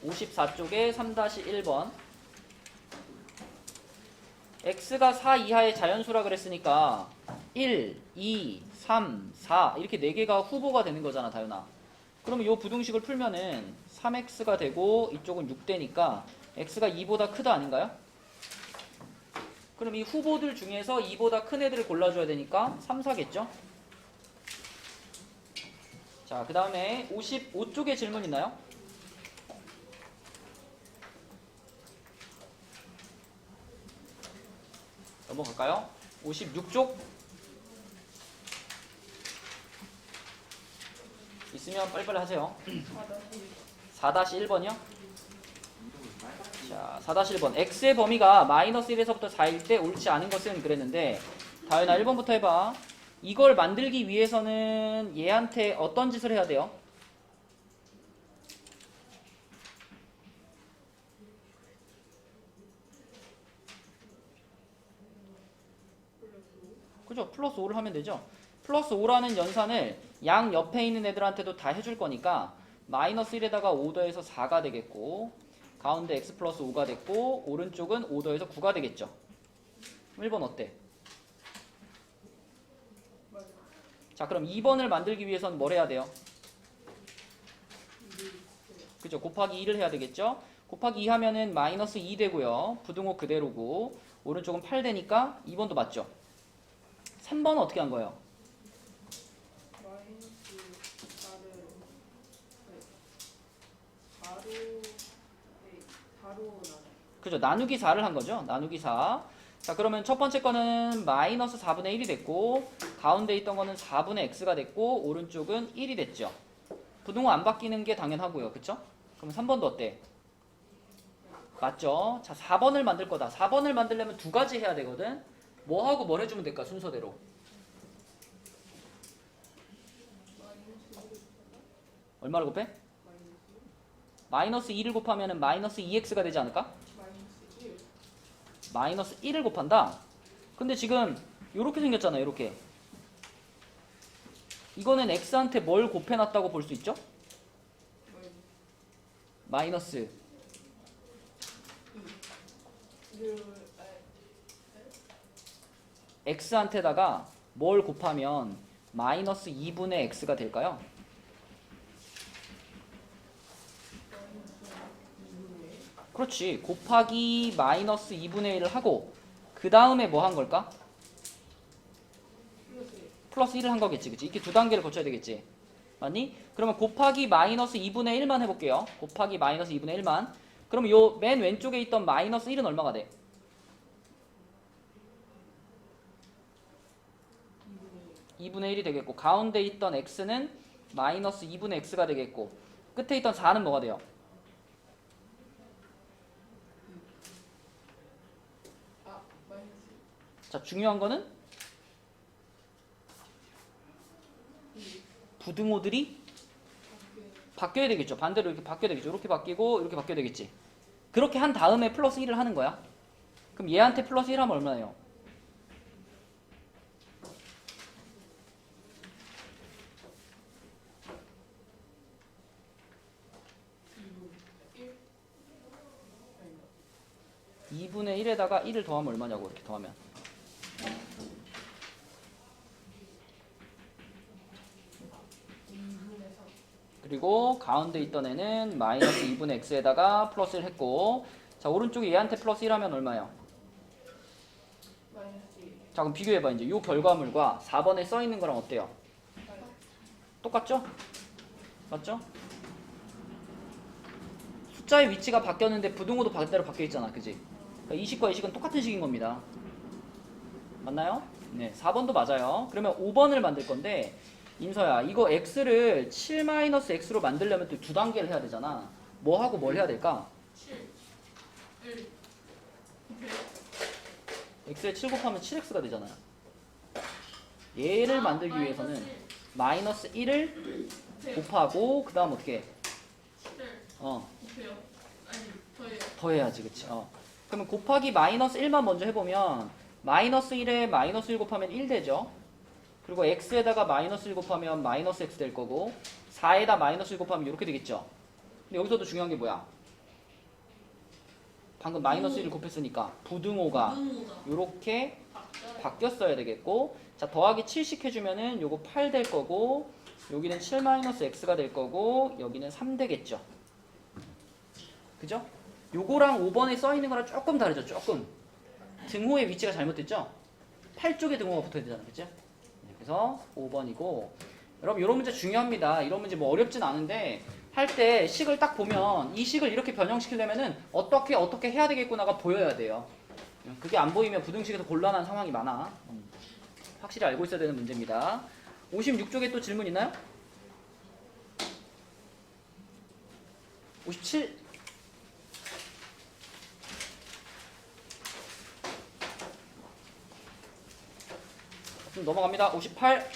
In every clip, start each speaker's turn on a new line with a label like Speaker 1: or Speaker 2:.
Speaker 1: 54쪽에 3-1번. x가 4 이하의 자연수라 그랬으니까 1, 2, 3, 4 이렇게 4개가 후보가 되는 거잖아, 다윤아. 그러면 이 부등식을 풀면은 3x가 되고 이쪽은 6되니까 x가 2보다 크다 아닌가요? 그럼 이 후보들 중에서 2보다 큰 애들을 골라줘야 되니까 3, 4겠죠? 자, 그 다음에 55쪽에 질문 있나요? 넘어갈까요? 56쪽 있으면 빨리빨리 하세요. 4-1번이요? 자, 4-1번. x의 범위가 마이너스 1에서부터 4일 때 옳지 않은 것은 그랬는데, 다윤아 1번부터 해봐. 이걸 만들기 위해서는 얘한테 어떤 짓을 해야 돼요? 그죠? 플러스 5를 하면 되죠? 플러스 5라는 연산을 양 옆에 있는 애들한테도 다 해줄 거니까 마이너스 1에다가 5 더해서 4가 되겠고, 가운데 x 플러스 5가 됐고, 오른쪽은 5 더해서 9가 되겠죠? 1번 어때? 자, 그럼 2번을 만들기 위해서는 뭘 해야 돼요? 그죠? 곱하기 2를 해야 되겠죠? 곱하기 2 하면은 마이너스 2 되고요. 부등호 그대로고, 오른쪽은 8 되니까 2번도 맞죠? 3번은 어떻게 한 거예요? 그죠? 나누기 4를 한 거죠? 나누기 4. 자, 그러면 첫 번째 거는 마이너스 4분의 1이 됐고, 가운데 있던 거는 4분의 x가 됐고, 오른쪽은 1이 됐죠? 부등호 안 바뀌는 게 당연하고요. 그쵸? 그럼 3번도 어때? 맞죠? 자, 4번을 만들 거다. 4번을 만들려면 두 가지 해야 되거든? 뭐 하고 뭘 해주면 될까? 순서대로. 얼마를 곱해? 마이너스 2를 곱하면 마이너스 2x가 되지 않을까? 마이너스 1을 곱한다? 근데 지금 이렇게 생겼잖아요. 이렇게. 이거는 x한테 뭘 곱해놨다고 볼 수 있죠? 마이너스 x한테다가 뭘 곱하면 마이너스 2분의 x가 될까요? 그렇지. 곱하기 마이너스 2분의 1을 하고 그 다음에 뭐 한 걸까? 플러스 1을 한 거겠지. 그치? 이렇게 두 단계를 거쳐야 되겠지. 맞니? 그러면 곱하기 마이너스 2분의 1만 해볼게요. 곱하기 마이너스 2분의 1만. 그러면 요 맨 왼쪽에 있던 마이너스 1은 얼마가 돼? 2분의 1이 되겠고, 가운데 있던 x는 마이너스 2분의 x가 되겠고, 끝에 있던 4는 뭐가 돼요? 자, 중요한 거는 부등호들이 바뀌어야 되겠죠. 반대로 이렇게 바뀌어야 되겠죠. 이렇게 바뀌고 이렇게 바뀌어야 되겠지. 그렇게 한 다음에 플러스 1을 하는 거야. 그럼 얘한테 플러스 1 하면 얼마나요? (2분의 1에다가 1을 더하면 얼마냐고. 이렇게 더하면 그리고 가운데 있던 애는 마이너스 2분의 x에다가 플러스 1 했고, 자, 오른쪽에 얘한테 플러스 1 하면 얼마예요? 자, 그럼 비교해봐. 이제 이 결과물과 4번에 써있는 거랑 어때요? 똑같죠? 맞죠? 숫자의 위치가 바뀌었는데 부등호도 반대로 바뀌어있잖아. 그지? 그러니까 이 식과 이 식은 똑같은 식인 겁니다. 맞나요? 네, 4번도 맞아요. 그러면 5번을 만들 건데, 임서야, 이거 x를 7-x로 만들려면 또 두 단계를 해야 되잖아. 뭐 하고 뭘 해야 될까?
Speaker 2: 7, 1,
Speaker 1: x에 7 곱하면 7x가 되잖아요. 얘를 만들기 위해서는 마이너스 1을 곱하고 그 다음 어떻게 해?
Speaker 2: 7을 곱해요. 아니,
Speaker 1: 더해야지. 그치? 그러면 곱하기 마이너스 1만 먼저 해보면 마이너스 1에 마이너스 1 곱하면 1 되죠. 그리고 x에다가 마이너스 1 곱하면 마이너스 x 될 거고, 4에다 마이너스 1 곱하면 이렇게 되겠죠. 근데 여기서도 중요한 게 뭐야? 방금 마이너스 1을 곱했으니까 부등호가
Speaker 2: 부등호가
Speaker 1: 요렇게
Speaker 2: 바뀌어요.
Speaker 1: 바뀌었어야 되겠고, 자 더하기 7씩 해주면은 요거 8 될 거고, 여기는 7 마이너스 x가 될 거고, 여기는 3 되겠죠. 그죠? 요거랑 5번에 써 있는 거랑 조금 다르죠. 조금 등호의 위치가 잘못됐죠. 8쪽에 등호가 붙어야 되잖아, 그죠? 그래서 5번이고, 여러분 이런 문제 중요합니다. 이런 문제 뭐 어렵진 않은데 할 때 식을 딱 보면 이 식을 이렇게 변형시키려면은 어떻게 해야 되겠구나가 보여야 돼요. 그게 안 보이면 부등식에서 곤란한 상황이 많아. 확실히 알고 있어야 되는 문제입니다. 56쪽에 또 질문 있나요? 57. 좀 넘어갑니다. 58.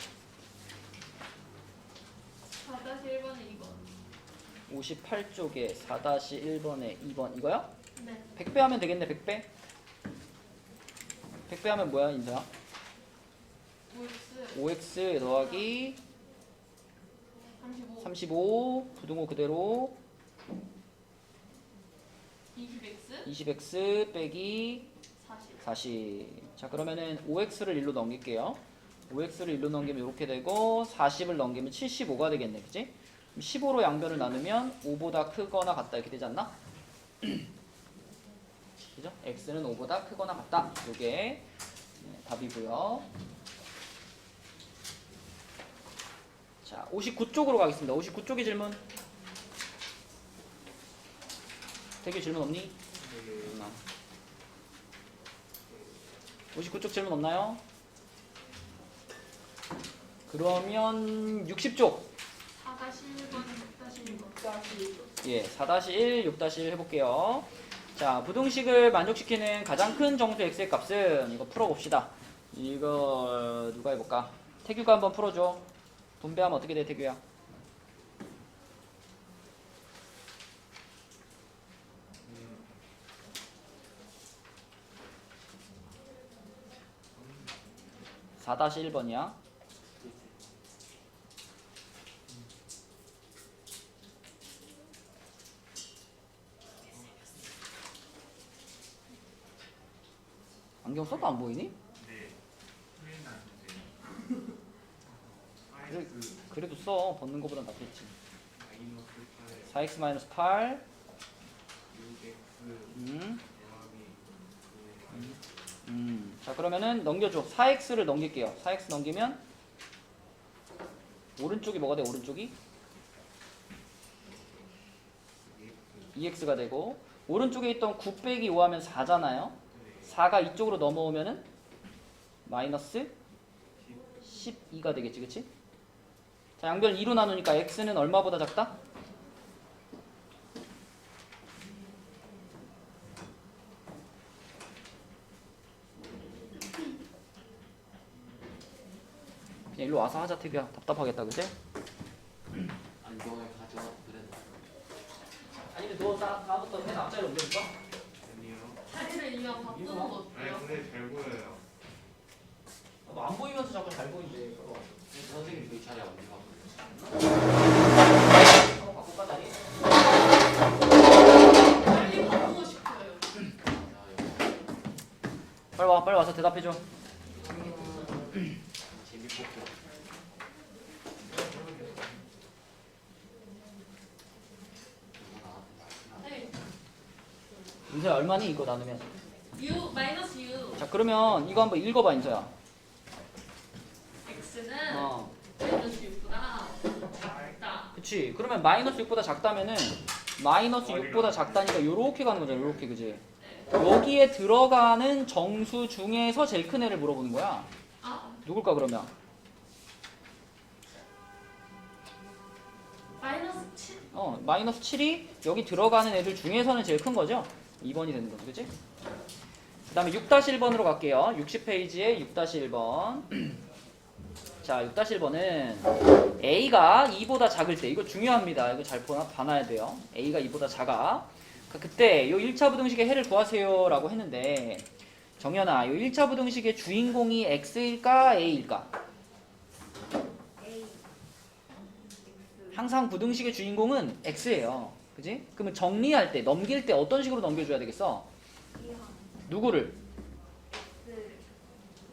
Speaker 2: 4-1번에 2번.
Speaker 1: 58쪽에 4-1번에 2번 이거요?
Speaker 2: 네.
Speaker 1: 100배 하면 되겠네. 100배. 100배 하면 뭐야, 인사야?
Speaker 2: OX
Speaker 1: 5x 더하기
Speaker 2: 35
Speaker 1: 35 부등호 그대로
Speaker 2: 20X
Speaker 1: 20x 빼기
Speaker 2: 40.
Speaker 1: 40. 자 그러면은 5x를 1로 넘길게요. 5x를 1로 넘기면 이렇게 되고 40을 넘기면 75가 되겠네. 그치? 15로 양변을 나누면 5보다 크거나 같다 이렇게 되지 않나? 그죠? x는 5보다 크거나 같다. 이게 답이고요. 자 59쪽으로 가겠습니다. 59쪽의 질문. 대규 질문 없니? 없나? 59쪽 질문 없나요? 그러면 60쪽.
Speaker 2: 4-1번 6-1번.
Speaker 1: 예, 4-1, 6-1 해볼게요. 자, 부등식을 만족시키는 가장 큰 정수 x의 값은 이거 풀어봅시다. 이거 누가 해볼까? 태규가 한번 풀어줘. 분배하면 어떻게 돼, 태규야? 음. 4-1번이야. 안경 써도 안 보이니?
Speaker 3: 네. 소리는 안 주세요.
Speaker 1: 그래도 써. 벗는 것보단 낫겠지.
Speaker 3: 마이너스
Speaker 1: 4x 8
Speaker 3: 6x 더하기
Speaker 1: 자 그러면은 넘겨줘. 4x를 넘길게요. 4x 넘기면 오른쪽이 뭐가 돼? 오른쪽이 2x가 되고, 오른쪽에 있던 9 빼기 5 하면 4잖아요. 4가 이쪽으로 넘어오면은 마이너스 12가 되겠지, 그치? 자, 양변 2로 나누니까 x는 얼마보다 작다? 그냥 일로 와서 하자, 태규야. 답답하겠다, 그치?
Speaker 4: 안경을 가져와도 그랬나?
Speaker 1: 아니면 너 다음부터 맨 앞자리로 옮겨줄까?
Speaker 3: 아니요.
Speaker 2: 자리를 이왕 바꾸는 거
Speaker 3: 아니
Speaker 2: 어때요?
Speaker 3: 근데 잘 보여요.
Speaker 1: 안 보이면서 자꾸 잘 보인대.
Speaker 4: 선생님 저희 차례 언제 가고?
Speaker 1: 한번 바꿀까, 자리?
Speaker 2: 빨리 바꾸고 싶어요.
Speaker 1: 빨리 와서 대답해줘.
Speaker 4: 재밌고
Speaker 2: 네.
Speaker 1: 인서야, 얼마니? 이거 나누면.
Speaker 2: U 마이너스 U.
Speaker 1: 자, 그러면 이거 한번 읽어봐, 인서야.
Speaker 2: X는 마이너스 6보다 작다.
Speaker 1: 그치? 그러면 마이너스 6보다 작다면은 마이너스 6보다 작다니까 요렇게 가는 거잖아, 요렇게, 그지? 여기에 들어가는 정수 중에서 제일 큰 애를 물어보는 거야.
Speaker 2: 아
Speaker 1: 누굴까, 그러면?
Speaker 2: 마이너스 7.
Speaker 1: 마이너스 7이 여기 들어가는 애들 중에서는 제일 큰 거죠? 2번이 되는 거죠, 그치? 그 다음에 6-1번으로 갈게요. 60페이지에 6-1번. 자, 6-1번은 A가 2보다 작을 때, 이거 중요합니다. 이거 잘 봐놔야 돼요. A가 2보다 작아. 그때 요 1차 부등식의 해를 구하세요 라고 했는데, 정연아, 요 1차 부등식의 주인공이 X일까 A일까? 항상 부등식의 주인공은 X예요. 그지? 그러면 정리할 때, 넘길 때 어떤 식으로 넘겨줘야 되겠어? 누구를?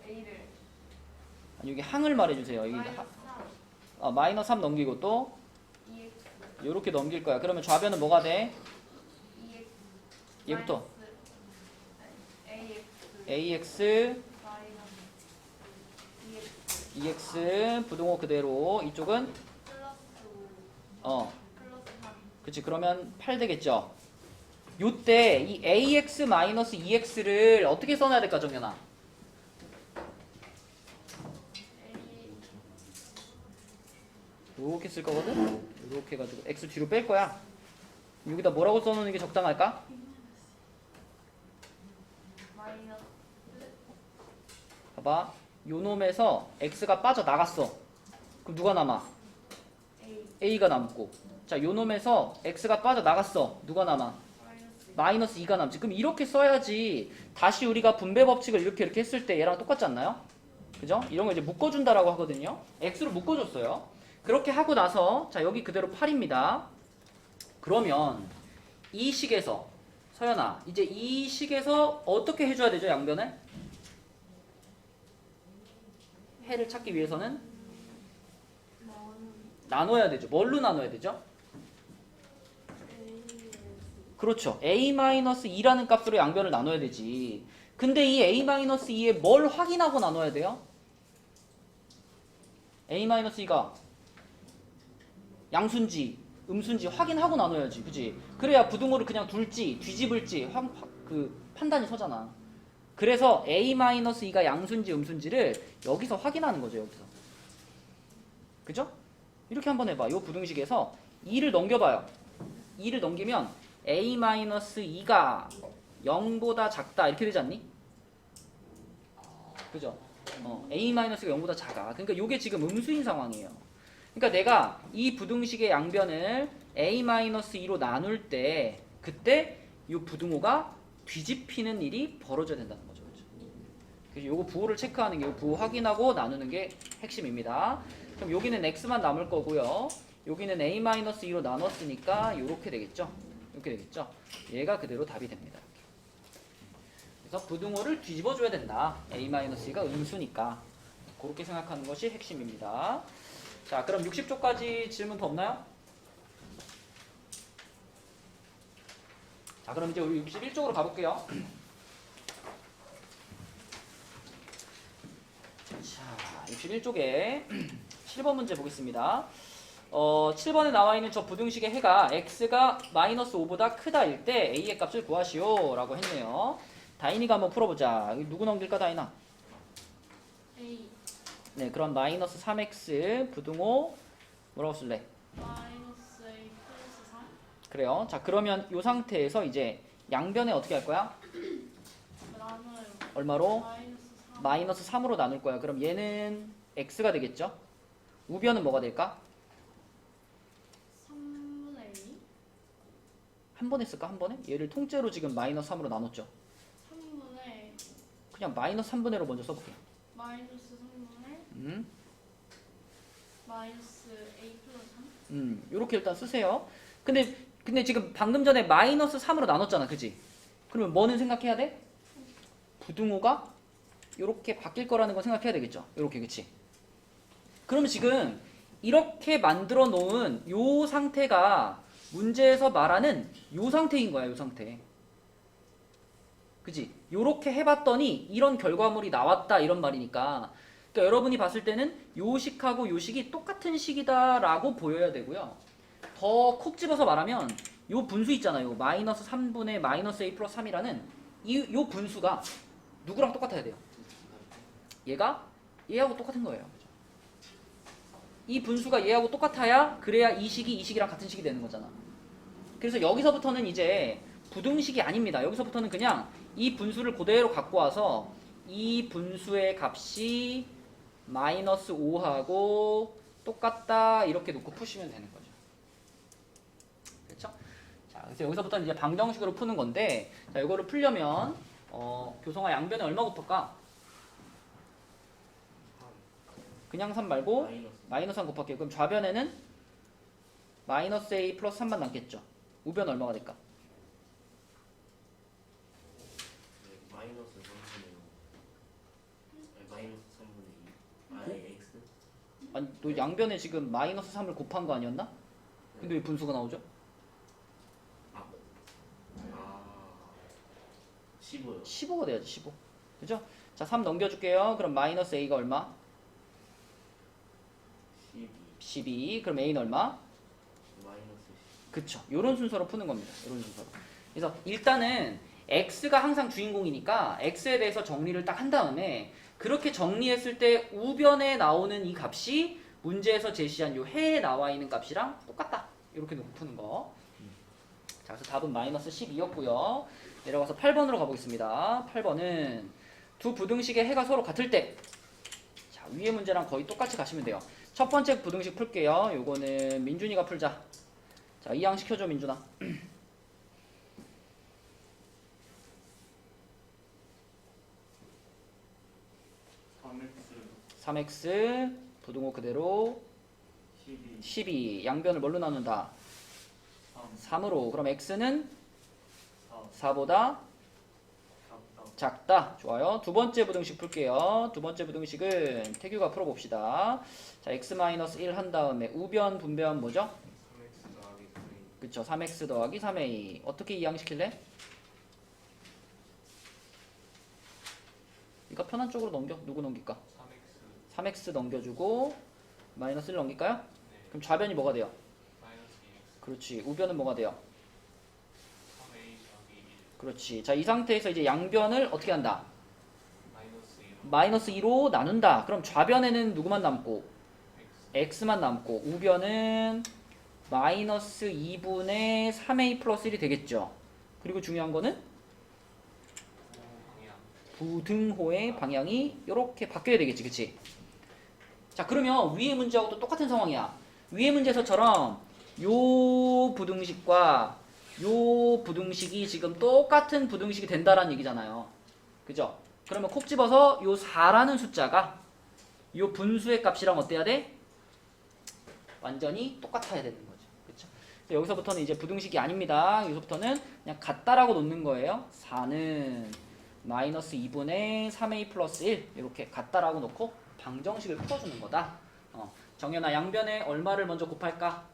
Speaker 2: A를
Speaker 1: 아니, 여기 항을 말해주세요. 여기 마이너스 3 넘기고 또
Speaker 2: EX
Speaker 1: 요렇게 넘길 거야. 그러면 좌변은 뭐가 돼? 얘부터 AX EX 부등호 그대로 이쪽은 그치. 그러면 8 되겠죠. 요때 이 AX 마이너스 EX를 어떻게 써놔야 될까 정연아? 요렇게 쓸 거거든? 요렇게 해가지고 X 뒤로 뺄 거야. 여기다 뭐라고 써놓는 게 적당할까? 봐봐. 요 놈에서 X가 빠져나갔어. 그럼 누가 남아? A가 남고. 자, 요 놈에서 X가 빠져나갔어. 누가 남아? 마이너스 2가 남지. 그럼 이렇게 써야지 다시 우리가 분배 법칙을 이렇게 했을 때 얘랑 똑같지 않나요? 그죠? 이런 거 이제 묶어준다라고 하거든요. X로 묶어줬어요. 그렇게 하고 나서 자, 여기 그대로 8입니다. 그러면 이 식에서 서연아, 이제 이 식에서 어떻게 해줘야 되죠? 양변을? 해를 찾기 위해서는 나눠야 되죠. 뭘로 나눠야 되죠? 그렇죠. A-2라는 값으로 양변을 나눠야 되지. 근데 이 A-2에 뭘 확인하고 나눠야 돼요? A-2가 양수인지 음수인지 확인하고 나눠야지. 그치? 그래야 부등호를 그냥 둘지 뒤집을지 판단이 서잖아. 그래서 A-2가 양수인지 음수인지를 여기서 확인하는 거죠. 여기서. 그죠? 이렇게 한번 해봐. 요 부등식에서 2를 넘겨봐요. 2를 넘기면 A-2가 0보다 작다 이렇게 되지 않니? 그죠? A-가 0보다 작아. 그러니까 요게 지금 음수인 상황이에요. 그러니까 내가 이 부등식의 양변을 A-2로 나눌 때 그때 요 부등호가 뒤집히는 일이 벌어져야 된다는 거죠. 그렇죠? 그래서 요거 부호를 체크하는 게, 요 부호 확인하고 나누는 게 핵심입니다. 그럼 여기는 x만 남을 거고요. 여기는 A-2로 나눴으니까 요렇게 되겠죠. 이렇게 되겠죠. 얘가 그대로 답이 됩니다. 그래서 부등호를 뒤집어 줘야 된다. A-2가 음수니까. 그렇게 생각하는 것이 핵심입니다. 자, 그럼 60조까지 질문 더 없나요? 자, 그럼 이제 우리 61쪽으로 가볼게요. 자, 61쪽에 7번 문제 보겠습니다. 7번에 나와 있는 저 부등식의 해가 x가 마이너스 5보다 크다일 때 a의 값을 구하시오 라고 했네요. 다인이가 한번 풀어보자. 누구 넘길까, 다인아?
Speaker 2: A
Speaker 1: 네, 그럼 마이너스 3x 부등호 뭐라고 쓸래?
Speaker 2: 마이너스 A 플러스 3
Speaker 1: 그래요. 자, 그러면 이 상태에서 이제 양변에 어떻게 할 거야?
Speaker 2: 나눠요.
Speaker 1: 얼마로?
Speaker 2: 마이너스 3
Speaker 1: 마이너스 3으로 나눌 거야. 그럼 얘는 x가 되겠죠? 우변은 뭐가 될까?
Speaker 2: 3분의 2
Speaker 1: 한 번 했을까? 한 번에? 얘를 통째로 지금 마이너스 3으로 나눴죠.
Speaker 2: 3분의
Speaker 1: 그냥 마이너스 3분의 1로 먼저 써볼게요.
Speaker 2: 마이너스 3분의 마이너스 A 플러스 3
Speaker 1: 요렇게 일단 쓰세요. 근데 지금 방금 전에 마이너스 3으로 나눴잖아. 그지? 그러면 뭐는 생각해야 돼? 부등호가 요렇게 바뀔 거라는 건 생각해야 되겠죠. 요렇게, 그치? 그러면 지금 이렇게 만들어 놓은 요 상태가 문제에서 말하는 요 상태인 거야. 요 상태. 그치? 요렇게 해봤더니 이런 결과물이 나왔다 이런 말이니까, 그러니까 여러분이 봤을 때는 요 식하고 요 식이 똑같은 식이다 라고 보여야 되고요. 더 콕 집어서 말하면 요 분수 있잖아요. 마이너스 3분의 마이너스 a 플러스 3이라는 요 분수가 누구랑 똑같아야 돼요? 얘가 얘하고 똑같은 거예요. 이 분수가 얘하고 똑같아야 그래야 이 식이랑 같은 식이 되는 거잖아. 그래서 여기서부터는 이제 부등식이 아닙니다. 여기서부터는 그냥 이 분수를 그대로 갖고 와서 이 분수의 값이 마이너스 5하고 똑같다 이렇게 놓고 푸시면 되는 거죠. 그렇죠? 자, 그래서 여기서부터는 이제 방정식으로 푸는 건데, 자, 이거를 풀려면 교성화 양변에 얼마 곱할까? 그냥 3 말고 마이너스 3 곱할게요. 그럼 좌변에는 마이너스 a 플러스 3만 남겠죠. 우변 얼마가 될까? 아니 너 양변에 지금 마이너스 3을 곱한 거 아니었나? 근데 왜 분수가 나오죠?
Speaker 3: 아
Speaker 4: 15요.
Speaker 1: 15가 돼야지 15. 그죠? 자 3 넘겨줄게요. 그럼 마이너스 a가 얼마?
Speaker 4: 12
Speaker 1: 12. 그럼 a는 얼마?
Speaker 4: 마이너스
Speaker 1: 그쵸. 요런 순서로 푸는 겁니다. 요런 순서로. 그래서 일단은 x가 항상 주인공이니까 x에 대해서 정리를 딱 한 다음에 그렇게 정리했을 때 우변에 나오는 이 값이 문제에서 제시한 요 해에 나와 있는 값이랑 똑같다. 이렇게 놓고 푸는 거. 자, 그래서 답은 마이너스 12였고요. 내려가서 8번으로 가보겠습니다. 8번은 두 부등식의 해가 서로 같을 때, 자, 위의 문제랑 거의 똑같이 가시면 돼요. 첫 번째 부등식 풀게요. 요거는 민준이가 풀자. 자, 이항 시켜줘, 민준아. 3x 부등호 그대로 12. 양변을 뭘로 나눈다? 3으로. 그럼 x는 4보다 작다. 좋아요. 두 번째 부등식 풀게요. 두 번째 부등식은 태규가 풀어봅시다. 자, x-1 한 다음에 우변 분배하면 뭐죠?
Speaker 3: 3x 더하기 3a.
Speaker 1: 그쵸. 3x 더하기 3a. 어떻게 이항시킬래? 이거 편한 쪽으로 넘겨. 누구 넘길까? 3x 넘겨주고 마이너스 1 넘길까요? 그럼 좌변이 뭐가 돼요? 그렇지. 우변은 뭐가 돼요? 그렇지. 자, 이 상태에서 이제 양변을 어떻게 한다? 마이너스 2로 나눈다. 그럼 좌변에는 누구만 남고? x만 남고 우변은 마이너스 2분의 3a 플러스 1이 되겠죠. 그리고 중요한 거는 부등호의 방향이 이렇게 바뀌어야 되겠지. 그치? 자, 그러면 위의 문제하고도 똑같은 상황이야. 위의 문제에서처럼 요 부등식과 요 부등식이 지금 똑같은 부등식이 된다라는 얘기잖아요. 그죠? 그러면 콕 집어서 요 4라는 숫자가 요 분수의 값이랑 어때야 돼? 완전히 똑같아야 되는 거죠. 그쵸? 여기서부터는 이제 부등식이 아닙니다. 여기서부터는 그냥 같다라고 놓는 거예요. 4는 마이너스 2분의 3a 플러스 1 이렇게 같다라고 놓고 방정식을 풀어주는 거다. 정연아, 양변에 얼마를 먼저 곱할까?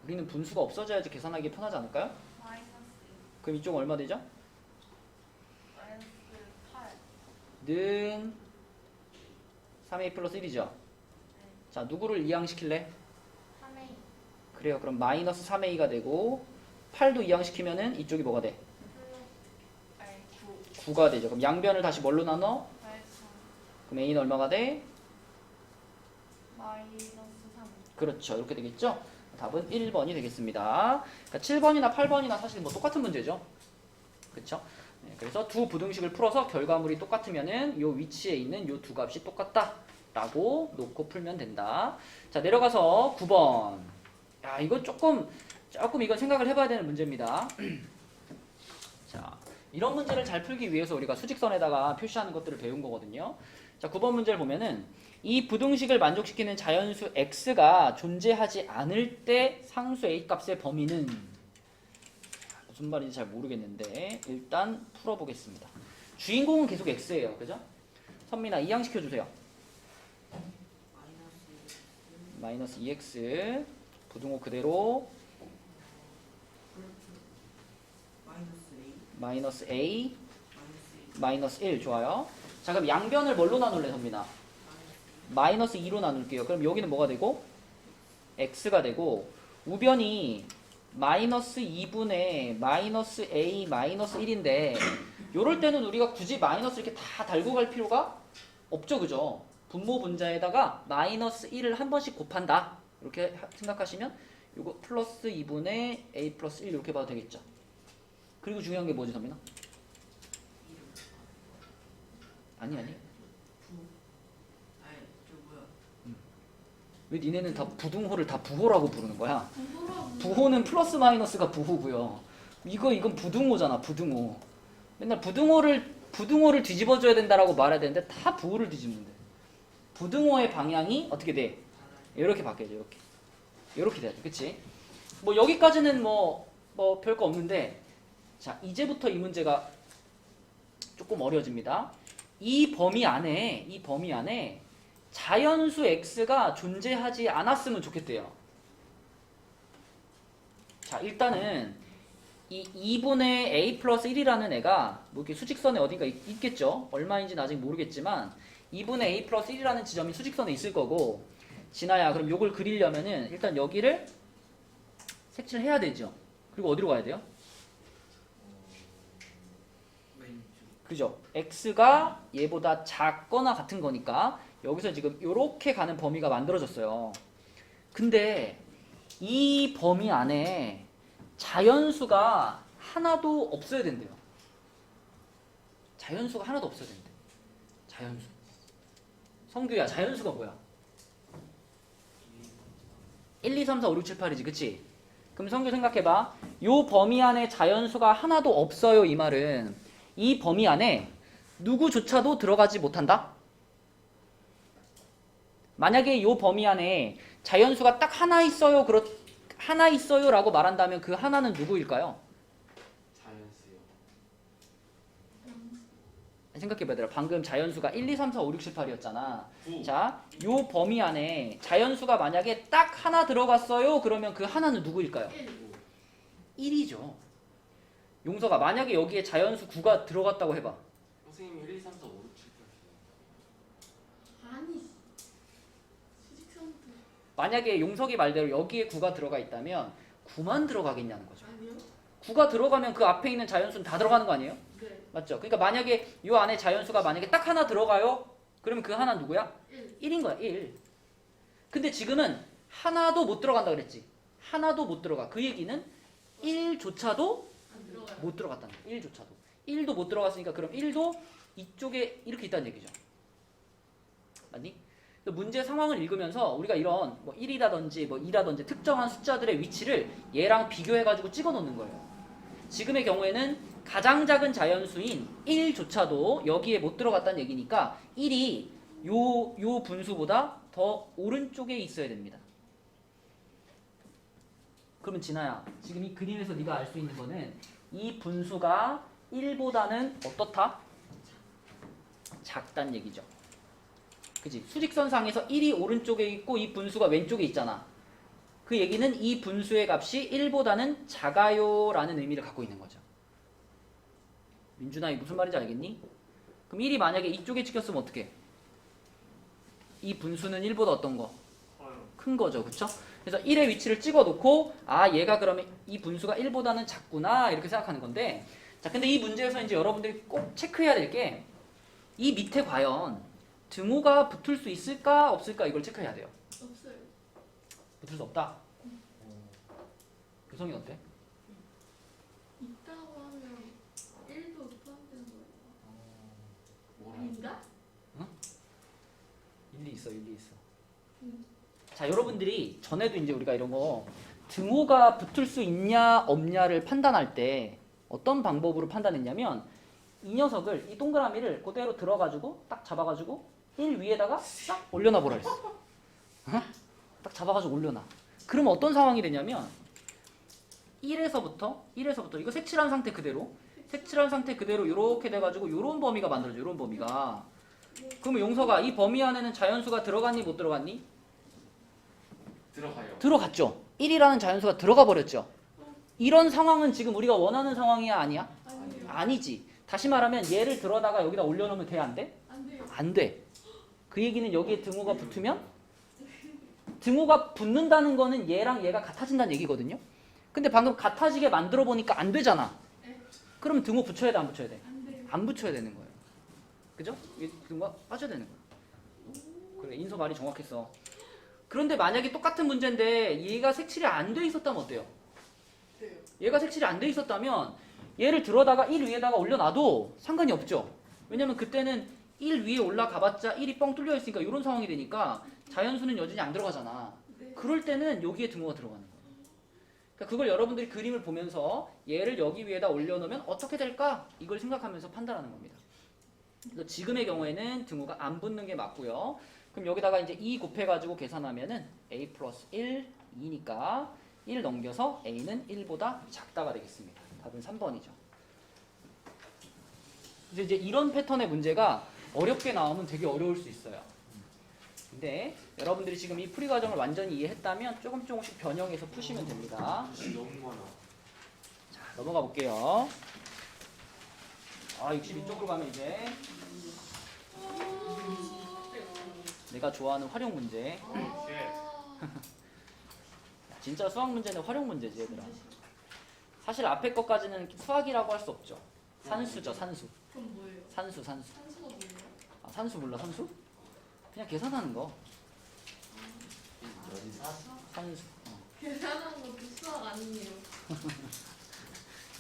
Speaker 1: 우리는 분수가 없어져야지 계산하기 편하지 않을까요?
Speaker 2: 마이너스
Speaker 1: 그럼 이쪽은 얼마 되죠?
Speaker 2: 마이너스 8.
Speaker 1: 는 3a 플러스 1이죠. 자, 누구를 이항시킬래?
Speaker 2: 3A
Speaker 1: 그래요. 그럼 마이너스 3a가 되고 8도 이항시키면은 이쪽이 뭐가 돼?
Speaker 2: 플러스 9
Speaker 1: 9가 되죠. 그럼 양변을 다시 뭘로 나눠?
Speaker 2: 마이너스
Speaker 1: 그럼 a는 얼마가 돼?
Speaker 2: 마이너스 3.
Speaker 1: 그렇죠. 이렇게 되겠죠? 답은 1번이 되겠습니다. 그러니까 7번이나 8번이나 사실 뭐 똑같은 문제죠. 그렇죠? 네, 그래서 두 부등식을 풀어서 결과물이 똑같으면은 요 위치에 있는 요 두 값이 똑같다라고 놓고 풀면 된다. 자, 내려가서 9번. 야, 이거 조금 이건 생각을 해봐야 되는 문제입니다. 자, 이런 문제를 잘 풀기 위해서 우리가 수직선에다가 표시하는 것들을 배운 거거든요. 자, 9번 문제를 보면은 이 부등식을 만족시키는 자연수 x가 존재하지 않을 때 상수 a 값의 범위는 무슨 말인지 잘 모르겠는데 일단 풀어보겠습니다. 주인공은 계속 x예요. 그죠? 선민아, 이항시켜주세요. 마이너스 2x 부등호 그대로 마이너스 a 마이너스 1 좋아요. 자, 그럼 양변을 뭘로 나눌래, 선민아? 마이너스 2로 나눌게요. 그럼 여기는 뭐가 되고? x가 되고 우변이 마이너스 2분의 마이너스 a 마이너스 1인데 요럴 때는 우리가 굳이 마이너스 이렇게 다 달고 갈 필요가 없죠. 그죠? 분모 분자에다가 마이너스 1을 한 번씩 곱한다. 이렇게 생각하시면 요거 플러스 2분의 a 플러스 1 이렇게 봐도 되겠죠. 그리고 중요한 게 뭐지, 선민아? 아니 왜 니네는 다 부등호를 다 부호라고 부르는 거야? 부호는 플러스 마이너스가 부호고요. 이건 부등호잖아, 부등호. 맨날 부등호를 뒤집어줘야 된다라고 말해야 되는데 다 부호를 뒤집는데. 부등호의 방향이 어떻게 돼? 이렇게 바뀌어져, 이렇게. 이렇게 돼야죠. 그치? 뭐 여기까지는 뭐 별거 없는데 자 이제부터 이 문제가 조금 어려워집니다. 이 범위 안에 자연수 x가 존재하지 않았으면 좋겠대요. 자 일단은 이 2분의 a 플러스 1이라는 애가 뭐 이렇게 수직선에 어딘가 있겠죠. 얼마인지는 아직 모르겠지만 2분의 a 플러스 1이라는 지점이 수직선에 있을 거고 진아야 그럼 요걸 그리려면은 일단 여기를 색칠을 해야 되죠. 그리고 어디로 가야 돼요?
Speaker 3: 왼쪽.
Speaker 1: 그죠? x가 얘보다 작거나 같은 거니까 여기서 지금 요렇게 가는 범위가 만들어졌어요. 근데 이 범위 안에 자연수가 하나도 없어야 된대요. 자연수가 하나도 없어야 된대. 자연수. 성규야, 자연수가 뭐야? 1, 2, 3, 4, 5, 6, 7, 8이지, 그치? 그럼 성규 생각해봐. 요 범위 안에 자연수가 하나도 없어요. 이 말은 이 범위 안에 누구조차도 들어가지 못한다? 만약에 요 범위 안에 자연수가 딱 하나 있어요. 하나 있어요 라고 말한다면 그 하나는 누구일까요?
Speaker 3: 자연수요.
Speaker 1: 생각해봐 얘들아. 방금 자연수가 1, 2, 3, 4, 5, 6, 7, 8이었잖아.
Speaker 3: 9.
Speaker 1: 자, 요 범위 안에 자연수가 만약에 딱 하나 들어갔어요. 그러면 그 하나는 누구일까요? 1이죠. 용서가 만약에 여기에 자연수 9가 들어갔다고 해봐.
Speaker 3: 선생님 1, 2, 3, 4, 5, 6, 7, 8.
Speaker 2: 아니 수직선도
Speaker 1: 만약에 용석이 말대로 여기에 9가 들어가 있다면 9만 들어가겠냐는 거죠.
Speaker 2: 아니요?
Speaker 1: 9가 들어가면 그 앞에 있는 자연수는 다 들어가는 거 아니에요?
Speaker 2: 네.
Speaker 1: 맞죠? 그러니까 만약에 요 안에 자연수가 만약에 딱 하나 들어가요? 그러면 그 하나 누구야?
Speaker 2: 1.
Speaker 1: 1인 거야. 1. 근데 지금은 하나도 못 들어간다 그랬지. 하나도 못 들어가. 그 얘기는 1조차도
Speaker 2: 안 들어가요.
Speaker 1: 못 들어갔다는 거야. 1조차도. 1도 못 들어갔으니까 그럼 1도 이쪽에 이렇게 있다는 얘기죠. 맞니? 문제 상황을 읽으면서 우리가 이런 뭐 1이라든지 뭐 2라든지 특정한 숫자들의 위치를 얘랑 비교해가지고 찍어 놓는 거예요. 지금의 경우에는 가장 작은 자연수인 1조차도 여기에 못 들어갔다는 얘기니까 1이 요 분수보다 더 오른쪽에 있어야 됩니다. 그러면 진아야, 지금 이 그림에서 네가 알 수 있는 거는 이 분수가 1보다는 어떻다? 작단 얘기죠. 그치? 수직선상에서 1이 오른쪽에 있고 이 분수가 왼쪽에 있잖아. 그 얘기는 이 분수의 값이 1보다는 작아요 라는 의미를 갖고 있는 거죠. 민준아, 이 무슨 말인지 알겠니? 그럼 1이 만약에 이쪽에 찍혔으면 어떡해? 이 분수는 1보다 어떤 거? 큰 거죠. 그쵸? 그래서 1의 위치를 찍어 놓고 아 얘가 그러면 이 분수가 1보다는 작구나 이렇게 생각하는 건데 자 근데 이 문제에서 이제 여러분들이 꼭 체크해야 될 게 이 밑에 과연 등호가 붙을 수 있을까 없을까 이걸 체크해야 돼요.
Speaker 2: 없어요.
Speaker 1: 붙을 수 없다. 교성이 어때?
Speaker 2: 있다고 하면 1도 포함되는 거예요.
Speaker 3: 뭐라?
Speaker 2: 아닌가?
Speaker 1: 일리 있어, 일리 있어.
Speaker 2: 음.
Speaker 1: 자, 여러분들이 전에도 이제 우리가 이런 거 등호가 붙을 수 있냐 없냐를 판단할 때 어떤 방법으로 판단했냐면 이 녀석을 이 동그라미를 그대로 들어가지고 딱 잡아가지고 1 위에다가 딱 올려놔 보라 했어. 어? 딱 잡아가지고 올려놔. 그러면 어떤 상황이 되냐면 1에서부터 이거 색칠한 상태 그대로 이렇게 돼가지고 요런 범위가 만들어져. 요런 범위가. 그러면 용서가 이 범위 안에는 자연수가 들어갔니 못 들어갔니?
Speaker 3: 들어가요.
Speaker 1: 들어갔죠. 1이라는 자연수가 들어가 버렸죠. 이런 상황은 지금 우리가 원하는 상황이야 아니야?
Speaker 2: 아니요.
Speaker 1: 아니지. 다시 말하면 얘를 들어다가 여기다 올려놓으면 돼 안 돼?
Speaker 2: 안 돼요.
Speaker 1: 안 돼. 그 얘기는 여기에 등호가 붙으면 등호가 붙는다는 거는 얘랑 얘가 같아진다는 얘기거든요. 근데 방금 같아지게 만들어 보니까 안 되잖아.
Speaker 2: 네.
Speaker 1: 그럼 등호 붙여야 돼 안 붙여야 돼?
Speaker 2: 안 돼요.
Speaker 1: 안 붙여야 되는 거예요. 그죠? 이 등호가 빠져야 되는 거야. 그래 인서 말이 정확했어. 그런데 만약에 똑같은 문제인데 얘가 색칠이 안 돼 있었다면 어때요?
Speaker 2: 돼요.
Speaker 1: 얘가 색칠이 안 돼 있었다면 얘를 들어다가 1 위에다가 올려놔도 상관이 없죠. 왜냐면 그때는 1 위에 올라가봤자 1이 뻥 뚫려 있으니까 이런 상황이 되니까 자연수는 여전히 안 들어가잖아.
Speaker 2: 네.
Speaker 1: 그럴 때는 여기에 등호가 들어가는 거예요. 그러니까 그걸 여러분들이 그림을 보면서 얘를 여기 위에다 올려놓으면 어떻게 될까? 이걸 생각하면서 판단하는 겁니다. 그래서 지금의 경우에는 등호가 안 붙는 게 맞고요. 그럼 여기다가 이제 2 곱해가지고 계산하면은 a 플러스 1, 2니까 1 넘겨서 a는 1보다 작다가 되겠습니다. 답은 3번이죠. 그래서 이제 이런 패턴의 문제가 어렵게 나오면 되게 어려울 수 있어요. 근데 여러분들이 지금 이 풀이 과정을 완전히 이해했다면 조금씩 변형해서 푸시면 됩니다.
Speaker 3: 너무 많아.
Speaker 1: 자, 넘어가 볼게요. 62쪽으로 가면 이제 내가 좋아하는 활용 문제. 진짜 수학 문제는 활용 문제지, 얘들아. 사실 앞에 것까지는 수학이라고 할 수 없죠. 산수죠, 산수.
Speaker 2: 그럼 뭐예요?
Speaker 1: 산수.
Speaker 2: 산수가 뭐예요?
Speaker 1: 아, 산수 몰라, 산수? 그냥 계산하는 거. 산수.
Speaker 2: 계산하는 것도 수학 아니에요.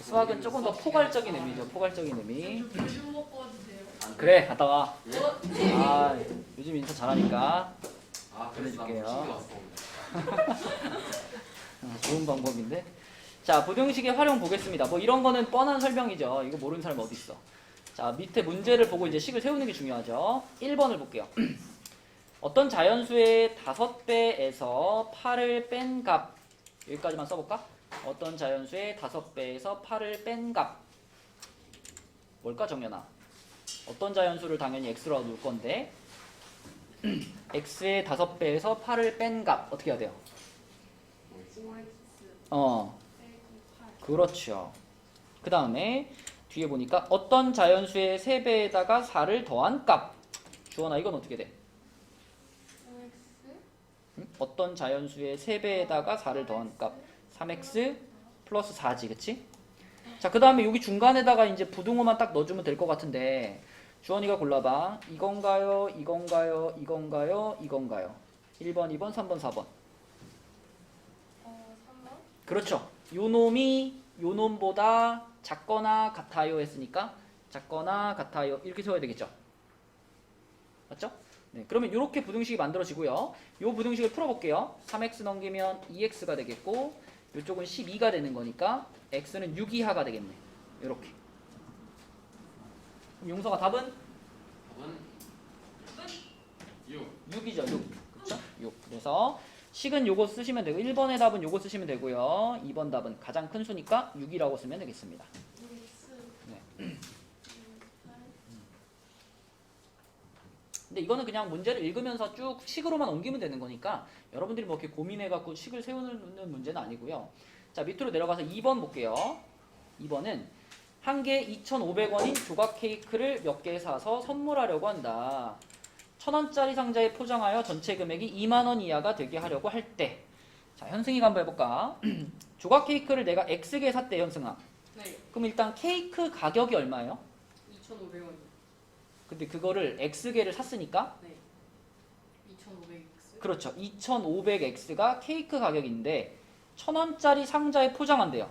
Speaker 1: 수학은 조금 더 포괄적인 의미죠, 포괄적인 의미.
Speaker 2: 물좀 먹고 와도 돼요?
Speaker 1: 그래, 갔다 와.
Speaker 2: 어?
Speaker 1: 아, 요즘 인사 잘하니까
Speaker 3: 아, 그래서 나
Speaker 1: 보내줄게요.
Speaker 3: 무식이 왔어.
Speaker 1: 좋은 방법인데. 자, 부등식의 활용 보겠습니다. 뭐 이런 거는 뻔한 설명이죠. 이거 모르는 사람 어디 있어. 자, 밑에 문제를 보고 이제 식을 세우는 게 중요하죠. 1번을 볼게요. 어떤 자연수의 5배에서 8을 뺀 값. 여기까지만 써볼까? 어떤 자연수의 5배에서 8을 뺀 값. 뭘까, 정연아? 어떤 자연수를 당연히 x로 놓을 건데 x의 5배에서 8을 뺀 값. 어떻게 해야 돼요?
Speaker 2: OX 빼기 8.
Speaker 1: 그렇죠. 그 다음에 뒤에 보니까 어떤 자연수의 3배에다가 4를 더한 값. 주원아, 이건 어떻게 돼?
Speaker 2: OX
Speaker 1: 응? 어떤 자연수의 3배에다가 4를 더한 값. 3x 플러스 4지, 그치? 자, 그 다음에 여기 중간에다가 이제 부등호만 딱 넣어주면 될 것 같은데, 주원이가 골라봐. 이건가요? 이건가요? 이건가요? 이건가요? 1번, 2번, 3번, 4번.
Speaker 2: 3번?
Speaker 1: 그렇죠. 요 놈이 요 놈보다 작거나 같아요 했으니까 작거나 같아요 이렇게 세워야 되겠죠. 맞죠? 네, 그러면 이렇게 부등식이 만들어지고요. 요 부등식을 풀어볼게요. 3x 넘기면 2x가 되겠고 이쪽은 12가 되는 거니까 x는 6 이하가 되겠네. 이렇게. 그럼 용서가 답은?
Speaker 3: 답은 6.
Speaker 1: 6이죠. 6. 그렇죠? 6. 그래서 식은 요거 쓰시면 되고 1번의 답은 요거 쓰시면 되고요. 2번 답은 가장 큰 수니까 6이라고 쓰면 되겠습니다.
Speaker 2: OX
Speaker 1: 네. 근데 이거는 그냥 문제를 읽으면서 쭉 식으로만 옮기면 되는 거니까 여러분들이 뭐 이렇게 고민해갖고 식을 세우는 문제는 아니고요. 자, 밑으로 내려가서 2번 볼게요. 2번은 한 개 2,500원인 조각 케이크를 몇 개 사서 선물하려고 한다. 1,000원짜리 상자에 포장하여 전체 금액이 2만 원 이하가 되게 하려고 할 때. 자, 현승이가 한번 해볼까? 조각 케이크를 내가 X개 샀대, 현승아.
Speaker 2: 네.
Speaker 1: 그럼 일단 케이크 가격이 얼마예요?
Speaker 2: 2,500원이요.
Speaker 1: 근데 그거를 X개를 샀으니까
Speaker 2: 네. 2,500X.
Speaker 1: 그렇죠. 2,500X가 케이크 가격인데 1,000원짜리 상자에 포장한대요.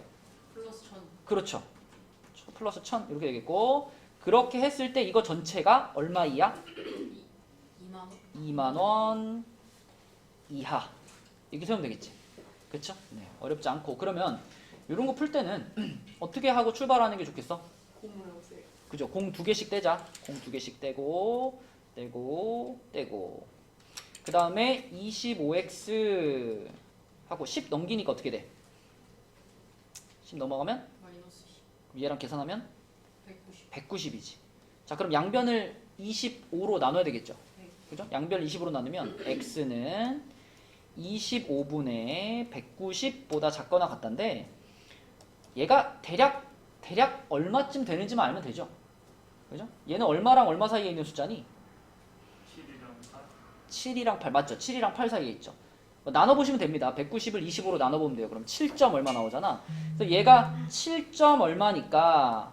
Speaker 2: 플러스 1,000.
Speaker 1: 그렇죠. 플러스 1,000 이렇게 되겠고 그렇게 했을 때 이거 전체가 얼마 이하?
Speaker 2: 2만 원.
Speaker 1: 2만 원 이하. 이렇게 세우면 되겠지. 그렇죠? 네, 어렵지 않고. 그러면 이런 거 풀 때는 어떻게 하고 출발하는 게 좋겠어?
Speaker 2: 공을 없애요.
Speaker 1: 그죠? 공 2개씩 떼자. 공 2개씩 떼고 떼고 그 다음에 25x 하고 10 넘기니까 어떻게 돼? 10 넘어가면
Speaker 2: 마이너스 10.
Speaker 1: 그럼 얘랑 계산하면
Speaker 2: 190.
Speaker 1: 190이지. 자, 그럼 양변을 25로 나눠야 되겠죠?
Speaker 2: 네.
Speaker 1: 그죠? 양변을 20으로 나누면 x는 25분의 190보다 작거나 같다인데 얘가 대략 얼마쯤 되는지만 알면 되죠. 그죠? 얘는 얼마랑 얼마 사이에 있는 숫자니? 7이랑 8 맞죠? 7이랑 8 사이에 있죠. 나눠보시면 됩니다. 190을 20으로 나눠보면 돼요. 그럼 7점 얼마 나오잖아. 그래서 얘가 7점 얼마니까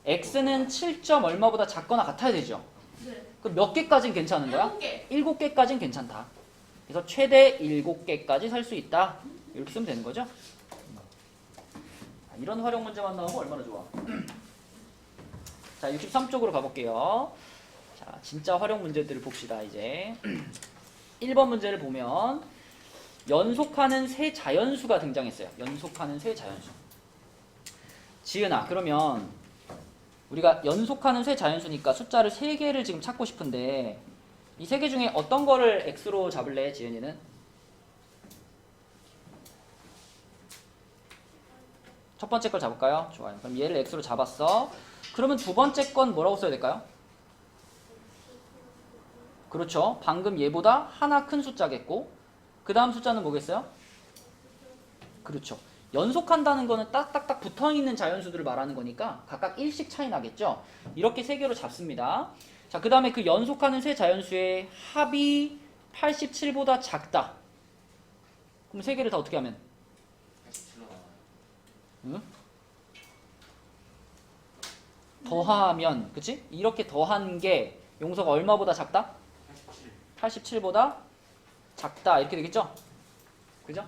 Speaker 1: x는 7점 얼마보다 작거나 같아야 되죠.
Speaker 2: 네.
Speaker 1: 그럼 몇 개까지는 괜찮은 거야?
Speaker 2: 7개.
Speaker 1: 7개까지는 괜찮다. 그래서 최대 7개까지 살 수 있다. 이렇게 쓰면 되는 거죠. 이런 활용 문제만 나오면 얼마나 좋아. 자, 63쪽으로 가볼게요. 자, 진짜 활용 문제들을 봅시다. 이제 1번 문제를 보면 연속하는 세 자연수가 등장했어요. 연속하는 세 자연수. 지은아, 그러면 우리가 연속하는 세 자연수니까 숫자를 3개를 지금 찾고 싶은데 이 3개 중에 어떤 거를 x로 잡을래, 지은이는? 첫 번째 걸 잡을까요? 좋아요. 그럼 얘를 x로 잡았어. 그러면 두 번째 건 뭐라고 써야 될까요? 그렇죠. 방금 얘보다 하나 큰 숫자겠고 그 다음 숫자는 뭐겠어요? 그렇죠. 연속한다는 거는 딱딱딱 붙어있는 자연수들을 말하는 거니까 각각 1씩 차이 나겠죠. 이렇게 세 개로 잡습니다. 자, 그 다음에 그 연속하는 세 자연수의 합이 87보다 작다. 그럼 세 개를 다 어떻게 하면?
Speaker 3: 87로 나와요.
Speaker 1: 응? 더하면, 그치? 이렇게 더한 게 용서가 얼마보다 작다?
Speaker 3: 87.
Speaker 1: 87보다 작다. 이렇게 되겠죠? 그죠?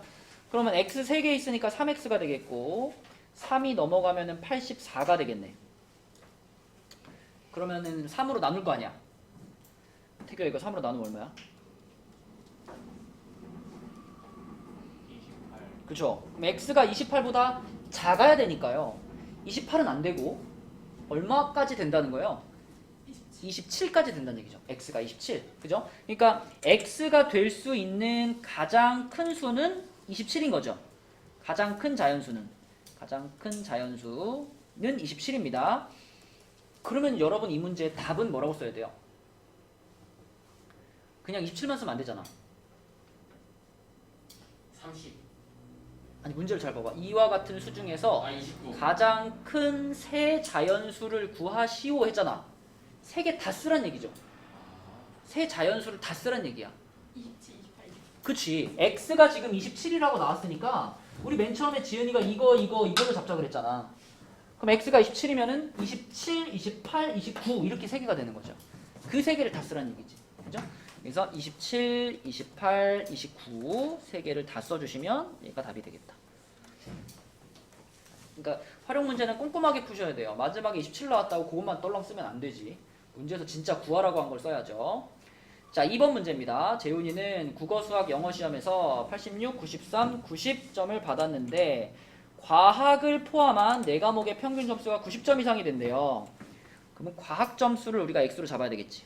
Speaker 1: 그러면 x 3개 있으니까 3x가 되겠고 3이 넘어가면은 84가 되겠네. 그러면은 3으로 나눌 거 아니야? 태교야 이거 3으로 나누면 얼마야?
Speaker 3: 28.
Speaker 1: 그쵸? 그럼 x가 28보다 작아야 되니까요. 28은 안 되고 얼마까지 된다는 거예요? 27까지 된다는 얘기죠. x가 27. 그죠? 그러니까 x가 될 수 있는 가장 큰 수는 27인 거죠. 가장 큰 자연수는 27입니다. 그러면 여러분 이 문제의 답은 뭐라고 써야 돼요? 그냥 27만 쓰면 안 되잖아.
Speaker 3: 30.
Speaker 1: 아니 문제를 잘 봐봐. 이와 같은 수 중에서
Speaker 3: 29.
Speaker 1: 가장 큰 세 자연수를 구하시오 했잖아. 세 개 다 쓰란 얘기죠. 세 자연수를 다 쓰란 얘기야.
Speaker 2: 27, 28.
Speaker 1: 그치. x가 지금 27이라고 나왔으니까 우리 맨 처음에 지은이가 이거를 잡자 그랬잖아. 그럼 x가 27이면은 27, 28, 29 이렇게 세 개가 되는 거죠. 그 세 개를 다 쓰란 얘기지. 그죠? 그래서 27, 28, 29 세 개를 다 써주시면 얘가 답이 되겠다. 그러니까 활용 문제는 꼼꼼하게 푸셔야 돼요. 마지막에 27 나왔다고 그것만 떨렁 쓰면 안 되지. 문제에서 진짜 구하라고 한 걸 써야죠. 자, 2번 문제입니다. 재훈이는 국어, 수학, 영어 시험에서 86, 93, 90점을 받았는데 과학을 포함한 4과목의 평균 점수가 90점 이상이 된대요. 그러면 과학 점수를 우리가 x로 잡아야 되겠지.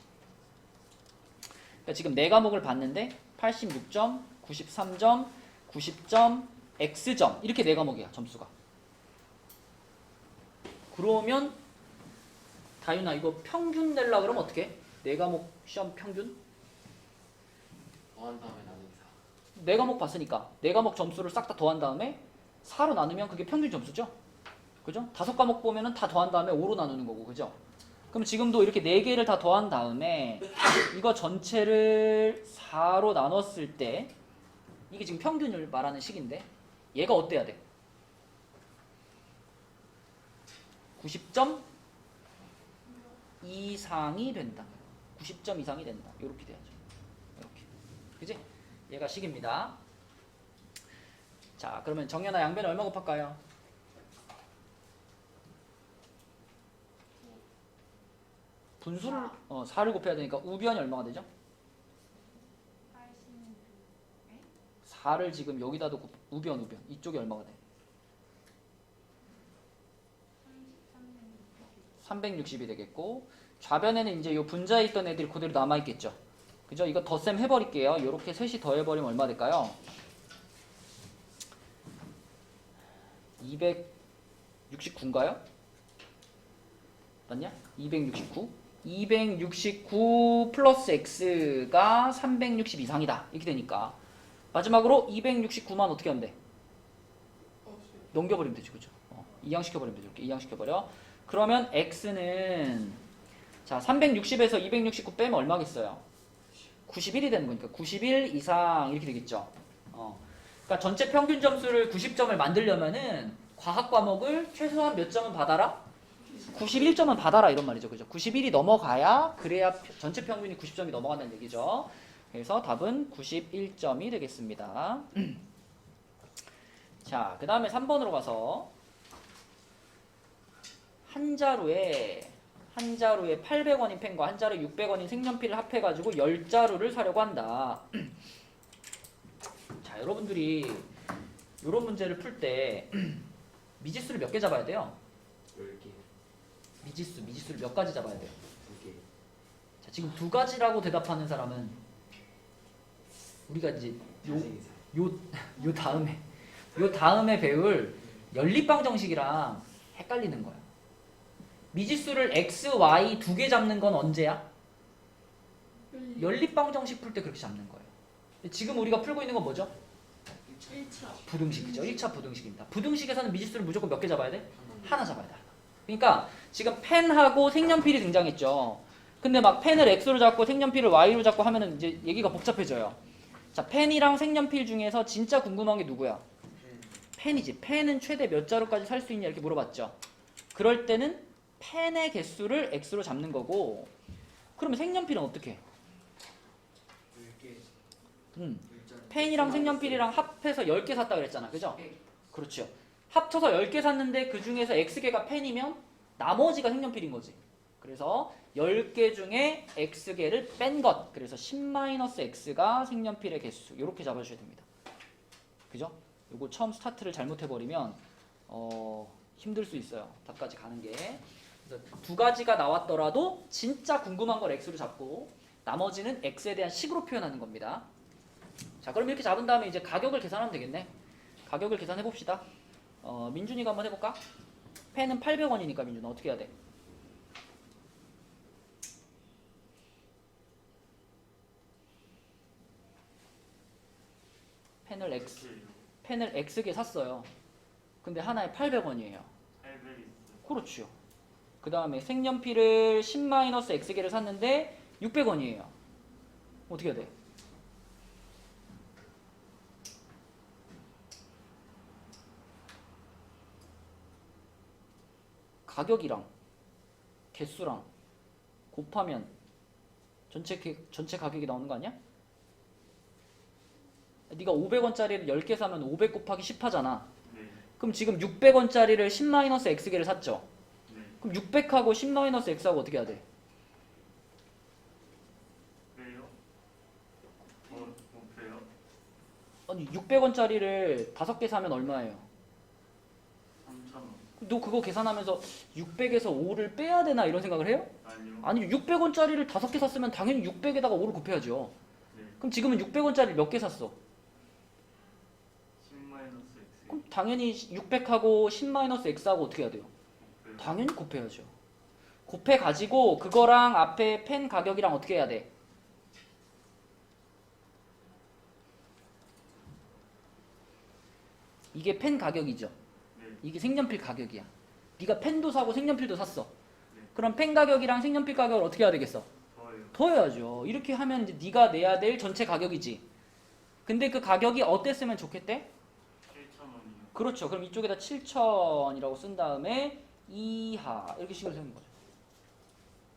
Speaker 1: 그러니까 지금 4과목을 봤는데 86점, 93점, 90점, x점 이렇게 4과목이야 점수가. 그러면 다윤아 이거 평균 내려 그러면 어떻게 해? 4과목 시험 평균?
Speaker 3: 더한 다음에 나누기 4.
Speaker 1: 4과목 봤으니까 4과목 점수를 싹 다 더한 다음에 4로 나누면 그게 평균 점수죠? 그죠? 5과목 보면은 다 더한 다음에 5로 나누는 거고 그죠? 그럼 지금도 이렇게 4개를 다 더한 다음에 이거 전체를 4로 나눴을 때 이게 지금 평균을 말하는 식인데 얘가 어때야 돼? 90점 이상이 된다. 90점 이상이 된다. 이렇게 돼야죠. 이렇게. 그지? 얘가 식입니다. 자, 그러면 정연아 양변에 얼마 곱할까요? 분수를 4를 곱해야 되니까 우변이 얼마가 되죠? 4를 지금 여기다 두고 우변 이쪽이 얼마가 돼? 360이 되겠고 좌변에는 이제 요 분자에 있던 애들이 그대로 남아있겠죠. 그죠? 이거 덧셈 해버릴게요. 요렇게 셋이 더해버리면 얼마 될까요? 269인가요? 맞냐? 269 269 플러스 x가 360 이상이다 이렇게 되니까 마지막으로 269만 어떻게 하면 돼? 넘겨버리면 되지 그죠? 이항시켜버리면 되죠. 이렇게 이항시켜버려. 그러면 x는 자 360에서 269 빼면 얼마겠어요? 91이 되는 거니까 91 이상 이렇게 되겠죠. 그러니까 전체 평균 점수를 90점을 만들려면은 과학 과목을 최소한 몇 점은 받아라? 91점은 받아라 이런 말이죠. 그죠? 91이 넘어가야 그래야 전체 평균이 90점이 넘어간다는 얘기죠. 그래서 답은 91점이 되겠습니다. 자, 그 다음에 3번으로 가서 한 자루에 800원인 펜과 한 자루에 600원인 색연필을 합해가지고 10자루를 사려고 한다. 자, 여러분들이 이런 문제를 풀 때 미지수를 몇 개 잡아야 돼요?
Speaker 4: 10개,
Speaker 1: 미지수를 몇 가지 잡아야 돼요?
Speaker 4: 2개.
Speaker 1: 자, 지금 2가지라고 대답하는 사람은 우리가 이제 요 다음에 배울 연립방 정식이랑 헷갈리는 거야. 미지수를 x, y 두 개 잡는 건 언제야? 연립방 정식 풀 때 그렇게 잡는 거예요. 지금 우리가 풀고 있는 건 뭐죠?
Speaker 2: 1차.
Speaker 1: 부등식이죠. 1차 부등식입니다. 부등식에서는 미지수를 무조건 몇 개 잡아야 돼? 하나 잡아야 돼. 하나. 그러니까 지금 펜하고 색연필이 등장했죠. 근데 막 펜을 x로 잡고 색연필을 y로 잡고 하면은 이제 얘기가 복잡해져요. 자, 펜이랑 색연필 중에서 진짜 궁금한 게 누구야? 펜이지. 펜은 최대 몇 자루까지 살 수 있냐 이렇게 물어봤죠. 그럴 때는 펜의 개수를 x로 잡는 거고, 그러면 색연필은 어떻게 해? 펜이랑 색연필이랑 합해서 10개 샀다 그랬잖아. 그죠? 그렇죠. 합쳐서 10개 샀는데 그 중에서 x개가 펜이면 나머지가 색연필인 거지. 그래서 10개 중에 x개를 뺀 것. 그래서 10-x가 색연필의 개수. 이렇게 잡아주셔야 됩니다. 그죠? 요거 처음 스타트를 잘못해버리면 힘들 수 있어요. 답까지 가는 게. 그래서 두 가지가 나왔더라도 진짜 궁금한 걸 x로 잡고 나머지는 x에 대한 식으로 표현하는 겁니다. 자, 그럼 이렇게 잡은 다음에 이제 가격을 계산하면 되겠네. 가격을 계산해 봅시다. 민준이가 한번 해볼까? 펜은 800원이니까 민준아 어떻게 해야 돼? 펜을 x개 샀어요. 근데 하나에 800원이에요. 그렇죠. 그 다음에 색연필을 10-x개를 샀는데 600원이에요. 어떻게 해야 돼? 가격이랑 개수랑 곱하면 전체 가격이 나오는 거 아니야? 네가 500원짜리를 10개 사면 500 곱하기 10 하잖아. 그럼 지금 600원짜리를 10-x개를 샀죠? 그럼 600하고 10-x하고 어떻게 해야 돼? 아니 600원짜리를 5개 사면 얼마예요?
Speaker 5: 3,000원.
Speaker 1: 너 그거 계산하면서 600에서 5를 빼야 되나 이런 생각을 해요?
Speaker 5: 아니요.
Speaker 1: 아니 600원짜리를 5개 샀으면 당연히 600에다가 5를 곱해야죠.
Speaker 5: 네.
Speaker 1: 그럼 지금은 600원짜리 몇 개 샀어?
Speaker 5: 10-x.
Speaker 1: 그럼 당연히 600하고 10-x하고 어떻게 해야 돼요?
Speaker 5: 네.
Speaker 1: 당연히 곱해야죠. 곱해가지고 그거랑 앞에 펜 가격이랑 어떻게 해야 돼? 이게 펜 가격이죠.
Speaker 5: 네.
Speaker 1: 이게 색연필 가격이야. 네가 펜도 사고 색연필도 샀어.
Speaker 5: 네.
Speaker 1: 그럼 펜 가격이랑 색연필 가격을 어떻게 해야 되겠어?
Speaker 5: 더해요.
Speaker 1: 더해야죠. 이렇게 하면 이제 네가 내야 될 전체 가격이지. 근데 그 가격이 어땠으면 좋겠대?
Speaker 5: 7,000원이요.
Speaker 1: 그렇죠. 그럼 이쪽에다 7,000이라고 쓴 다음에 이하 이렇게 식을 세우는 거죠.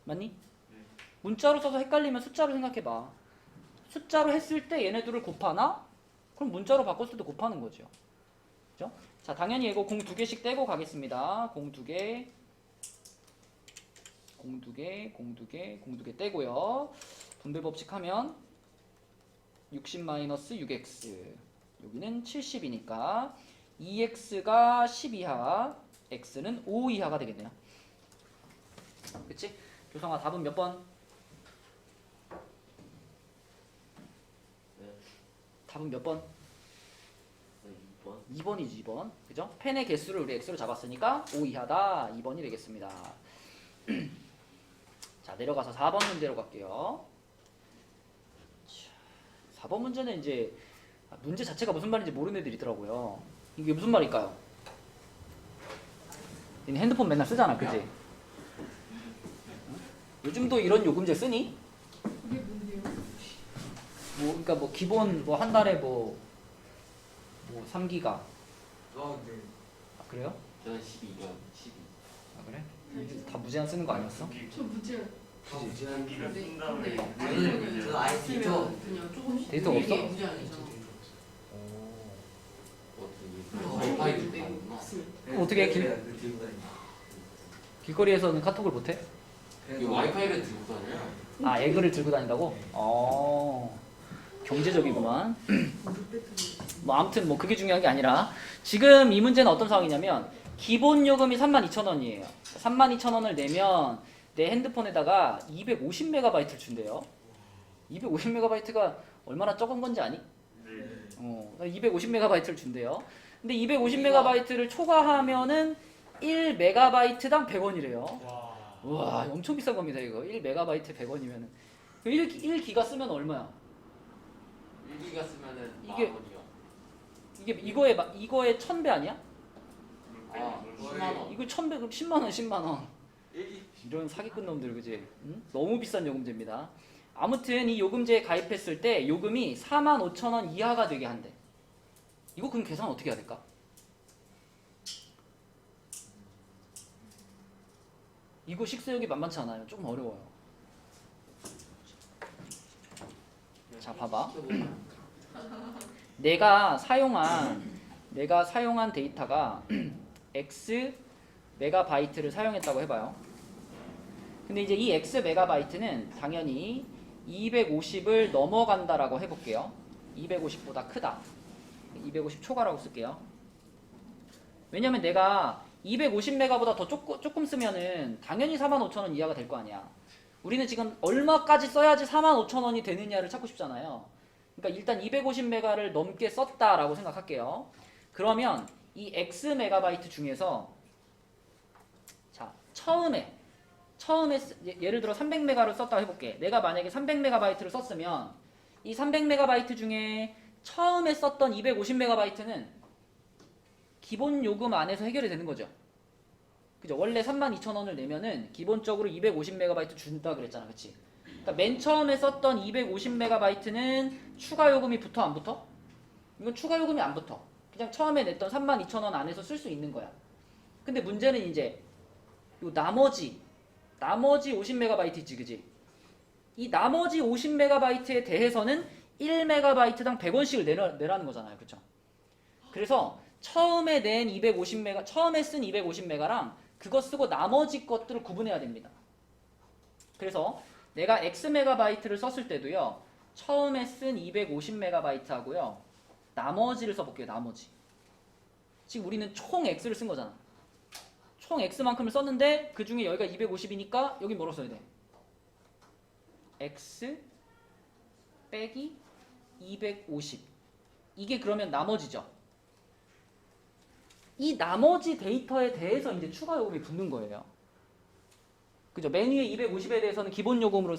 Speaker 1: 맞니?
Speaker 5: 네.
Speaker 1: 문자로 써서 헷갈리면 숫자로 생각해봐. 숫자로 했을 때 얘네들을 곱하나? 그럼 문자로 바꿨을 때 곱하는 거죠. 그죠? 자, 당연히 이거 공 2개씩 떼고 가겠습니다. 공 2개, 공 2개, 공 2개, 공 2개 떼고요. 분배 법칙 하면 60-6x 여기는 70이니까 2x가 10 이하, x는 5 이하가 되겠네요. 그치? 조성아 답은 몇 번?
Speaker 4: 네.
Speaker 1: 답은 몇 번?
Speaker 4: 2번.
Speaker 1: 2번이지 2번. 그죠? 펜의 개수를 우리 x로 잡았으니까 5 이하다. 2번이 되겠습니다. 자, 내려가서 4번 문제로 갈게요. 자, 4번 문제는 이제 문제 자체가 무슨 말인지 모르는 애들이 있더라고요. 이게 무슨 말일까요? 얘는 핸드폰 맨날 쓰잖아, 그지? 요즘도 이런 요금제 쓰니?
Speaker 2: 이게 뭔데요?
Speaker 1: 뭐, 그러니까 뭐 기본 뭐 한 달에 뭐 3기가.
Speaker 3: 아, 네.
Speaker 1: 아, 그래요?
Speaker 3: 저는 12번. 12.
Speaker 1: 아, 그래? 다 무제한 쓰는 거 아니었어?
Speaker 2: 저 문제.
Speaker 5: 기가 쓴 다음에
Speaker 3: 저는 아예
Speaker 2: 쓰면 그냥 조금씩.
Speaker 1: 데이터가 없어?
Speaker 2: 이게 문제 아니잖아.
Speaker 3: 와이파이도
Speaker 2: 네,
Speaker 3: 다르구나.
Speaker 1: 그럼 어떻게 해? 길거리에서는 카톡을 못해?
Speaker 3: 이 와이파이를 들고 다녀요?
Speaker 1: 아, 에그를 들고 다닌다고? 경제적이구만. 뭐 아무튼 뭐 그게 중요한 게 아니라 지금 이 문제는 어떤 상황이냐면 기본 요금이 32,000원이에요. 32,000원을 내면 내 핸드폰에다가 250MB를 준대요. 250MB가 얼마나 적은 건지 아니?
Speaker 5: 네.
Speaker 1: 250MB를 준대요. 근데 250MB를 초과하면은 1MB당 100원이래요. 우와, 엄청 비싼 겁니다, 이거. 1MB 100원이면은. 1기가 쓰면 얼마야?
Speaker 3: 1기가 쓰면은
Speaker 1: 이게-
Speaker 3: 10,000원이요.
Speaker 1: 이거의 1000배 아니야?
Speaker 3: 아, 10만원.
Speaker 1: 이거 1000배 그럼 10만원, 10만원. 이런 사기꾼 놈들, 그지? 응? 너무 비싼 요금제입니다. 아무튼 이 요금제에 가입했을 때 요금이 45,000원 이하가 되게 한대. 이거 그럼 계산 어떻게 해야 될까? 이거 식세역이 만만치 않아요. 조금 어려워요. 자, 봐봐. 내가 사용한 데이터가 X 메가바이트를 사용했다고 해봐요. 근데 이제 이 X 메가바이트는 당연히 250을 넘어간다라고 해볼게요. 250보다 크다. 250 초과라고 쓸게요. 왜냐면 내가 250메가보다 더 조금 쓰면은 당연히 45,000원 이하가 될 거 아니야. 우리는 지금 얼마까지 써야지 45,000원이 되느냐를 찾고 싶잖아요. 그러니까 일단 250메가를 넘게 썼다라고 생각할게요. 그러면 이 X 메가바이트 중에서 자, 처음에 예를 들어 300메가를 썼다고 해볼게. 내가 만약에 300메가바이트를 썼으면 이 300메가바이트 중에 처음에 썼던 250메가바이트는 기본 요금 안에서 해결이 되는 거죠. 그죠? 원래 32,000원을 내면은 기본적으로 250메가바이트 준다 그랬잖아. 그치? 그러니까 맨 처음에 썼던 250메가바이트는 추가 요금이 붙어 안 붙어? 이건 추가 요금이 안 붙어. 그냥 처음에 냈던 32,000원 안에서 쓸 수 있는 거야. 근데 문제는 이제 요 나머지 50메가바이트 있지, 그지? 이 나머지 50메가바이트에 대해서는 1메가바이트당 100원씩을 내라는 거잖아요. 그쵸? 그래서 처음에 낸 250메가, 처음에 쓴 250메가랑 그거 쓰고 나머지 것들을 구분해야 됩니다. 그래서 내가 X메가바이트를 썼을 때도요, 처음에 쓴 250메가바이트하고요, 나머지를 써볼게요, 나머지. 지금 우리는 총 X를 쓴 거잖아. 총 X만큼을 썼는데 그 중에 여기가 250이니까 여기 뭐로 써야 돼? X 빼기 250. 이게 그러면 나머지죠. 이 나머지 데이터에 대해서 이제 추가 요금이 붙는 거예요. 그죠? 맨 위에 250에 대해서는 기본 요금으로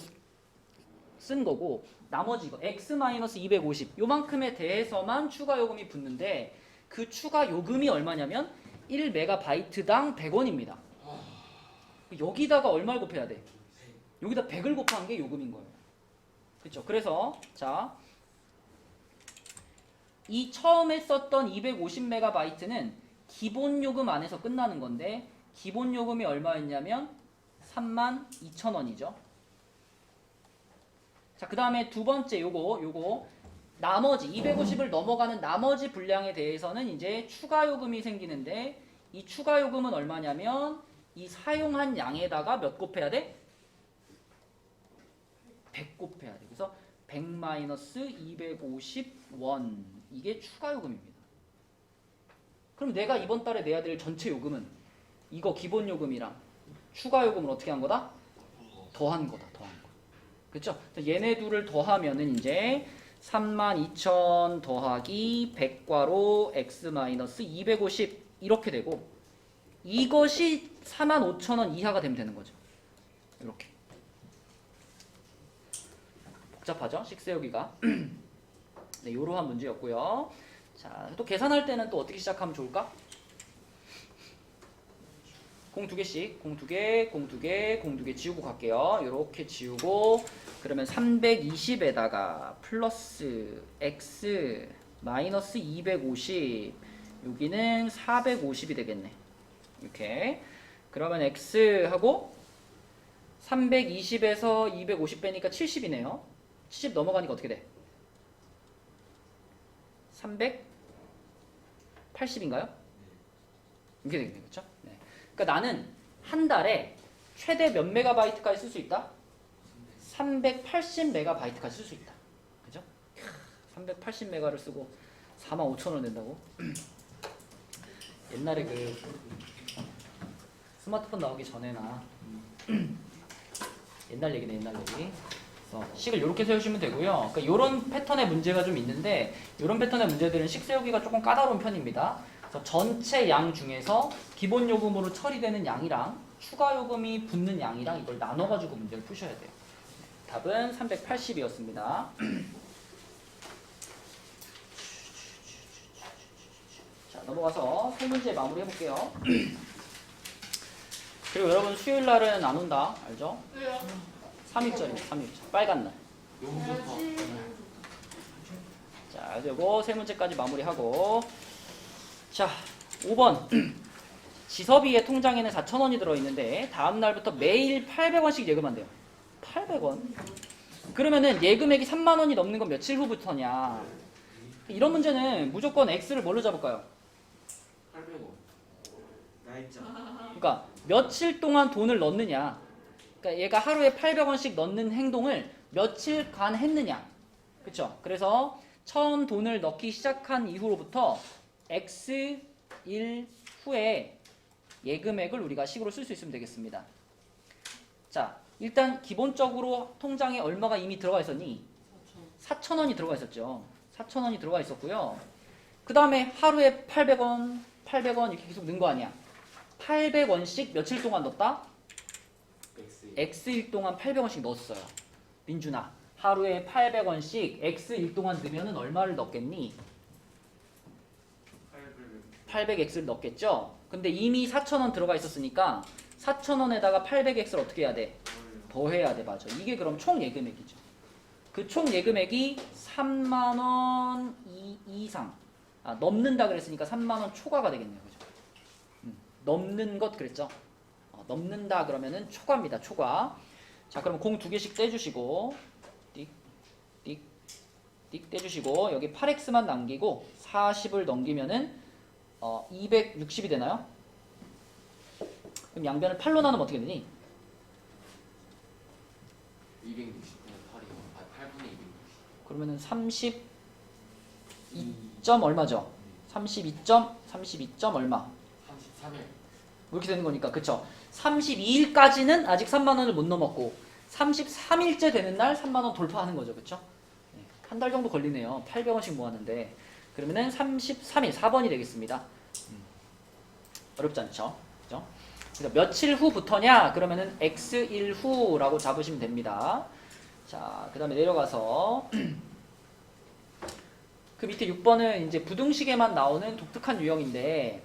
Speaker 1: 쓴 거고, 나머지 이거 X-250 요만큼에 대해서만 추가 요금이 붙는데, 그 추가 요금이 얼마냐면 1메가바이트당 100원입니다. 여기다가 얼마를 곱해야 돼? 여기다 100을 곱한 게 요금인 거예요. 그렇죠? 그래서 자, 이 처음에 썼던 250메가바이트는 기본 요금 안에서 끝나는 건데, 기본 요금이 얼마였냐면 32,000원이죠. 자, 그 다음에 두 번째 요거 나머지 250을 넘어가는 나머지 분량에 대해서는 이제 추가 요금이 생기는데, 이 추가 요금은 얼마냐면 이 사용한 양에다가 몇 곱해야 돼? 100 곱해야 돼. 그래서 100-250원, 이게 추가 요금입니다. 그럼 내가 이번 달에 내야 될 전체 요금은 이거 기본 요금이랑 추가 요금을 어떻게 한 거다? 더한 거다. 그렇죠? 얘네 둘을 더하면은 이제 32,000 더하기 100괄호 x-250 이렇게 되고, 이것이 45,000원 이하가 되면 되는 거죠. 이렇게. 복잡하죠? 식세우기가. 네, 이러한 문제였고요. 자, 또 계산할 때는 또 어떻게 시작하면 좋을까? 공 두 개씩, 공 두 개 지우고 갈게요. 이렇게 지우고, 그러면 320에다가 플러스 x 마이너스 250, 여기는 450이 되겠네. 이렇게. 그러면 x하고 320에서 250 빼니까 70이네요. 70 넘어가니까 어떻게 돼? 380인가요? 이렇게 되겠네, 그렇죠? 네. 그러니까 나는 한 달에 최대 몇 메가바이트까지 쓸 수 있다? 380메가바이트까지 쓸 수 있다. 그죠? 380메가를 쓰고 45,000원 낸다고? 옛날에 그 스마트폰 나오기 전에나 옛날 얘기네, 옛날 얘기. 그래서 식을 이렇게 세우시면 되고요. 그러니까 이런 패턴의 문제가 좀 있는데, 이런 패턴의 문제들은 식 세우기가 조금 까다로운 편입니다. 그래서 전체 양 중에서 기본 요금으로 처리되는 양이랑 추가 요금이 붙는 양이랑 이걸 나눠가지고 문제를 푸셔야 돼요. 답은 380이었습니다. 자, 넘어가서 세 문제 마무리 해볼게요. 그리고 여러분 수요일 날은 안 온다. 알죠?
Speaker 2: 왜요?
Speaker 1: 3일절입니다. 3일절. 빨간 날.
Speaker 3: 너무 좋다.
Speaker 1: 자, 그리고 세 문제까지 마무리하고. 자, 5번. 지섭이의 통장에는 4,000원이 들어있는데 다음 날부터 매일 800원씩 예금한대요. 800원? 그러면은 예금액이 3만 원이 넘는 건 며칠 후부터냐? 이런 문제는 무조건 X를 뭘로 잡을까요?
Speaker 3: 800원.
Speaker 5: 날짜.
Speaker 1: 그러니까 며칠 동안 돈을 넣느냐? 그러니까 얘가 하루에 800원씩 넣는 행동을 며칠간 했느냐? 그렇죠? 그래서 처음 돈을 넣기 시작한 이후로부터 X일 후에 예금액을 우리가 식으로 쓸 수 있으면 되겠습니다. 자, 일단 기본적으로 통장에 얼마가 이미 들어가 있었니? 4,000원이 들어가 있었죠. 4,000원이 들어가 있었고요. 그 다음에 하루에 800원, 800원 이렇게 계속 는 거 아니야. 800원씩 며칠 동안 넣었다? X일 동안 800원씩 넣었어요. 민준아, 하루에 800원씩 X일 동안 넣으면 얼마를 넣겠니? 800X를 넣겠죠? 근데 이미 4,000원 들어가 있었으니까 4,000원에다가 800X를 어떻게 해야 돼? 더해야 돼. 맞아. 이게 그럼 총 예금액이죠. 그 총 예금액이 3만원 이상. 넘는다 그랬으니까 3만원 초과가 되겠네요. 그죠? 넘는 것 그랬죠? 넘는다 그러면은 초과입니다. 초과. 자, 그럼 공 2개씩 떼주시고 띡, 띡, 띡 떼주시고 여기 8X만 남기고 40을 넘기면은 260이 되나요? 그럼 양변을 8로 나누면 어떻게 되니?
Speaker 3: 260분의 8이요. 8분의 260.
Speaker 1: 그러면은 32점 얼마죠? 32점 얼마?
Speaker 3: 33일.
Speaker 1: 이렇게 되는 거니까 그쵸? 32일까지는 아직 3만 원을 못 넘었고 33일째 되는 날 3만 원 돌파하는 거죠. 그쵸? 한 달 정도 걸리네요. 800원씩 모았는데 그러면은 33일 4번이 되겠습니다. 어렵지 않죠? 그죠? 그래서 며칠 후부터냐? 그러면은 X일 후라고 잡으시면 됩니다. 자, 그 다음에 내려가서 그 밑에 6번은 이제 부등식에만 나오는 독특한 유형인데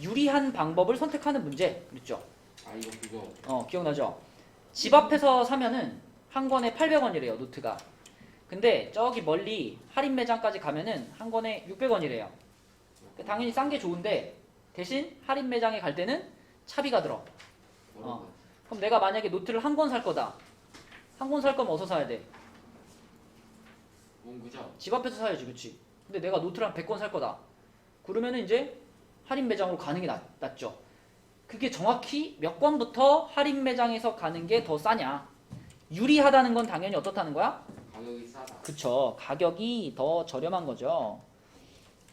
Speaker 1: 유리한 방법을 선택하는 문제. 그렇죠?
Speaker 3: 아 이거 그거.
Speaker 1: 기억나죠? 집 앞에서 사면은 한 권에 800원이래요, 노트가. 근데 저기 멀리 할인 매장까지 가면은 한 권에 600원이래요. 당연히 싼 게 좋은데 대신 할인 매장에 갈 때는 차비가 들어. 그럼 내가 만약에 노트를 한 권 살 거다. 한 권 살 거면 어디서 사야 돼?
Speaker 3: 문구죠.
Speaker 1: 집 앞에서 사야지, 그치? 근데 내가 노트를 한 100권 살 거다. 그러면은 이제 할인 매장으로 가는 게 낫죠. 그게 정확히 몇 권부터 할인 매장에서 가는 게 더 싸냐? 유리하다는 건 당연히 어떻다는 거야?
Speaker 3: 가격이 싸다.
Speaker 1: 그쵸. 가격이 더 저렴한 거죠.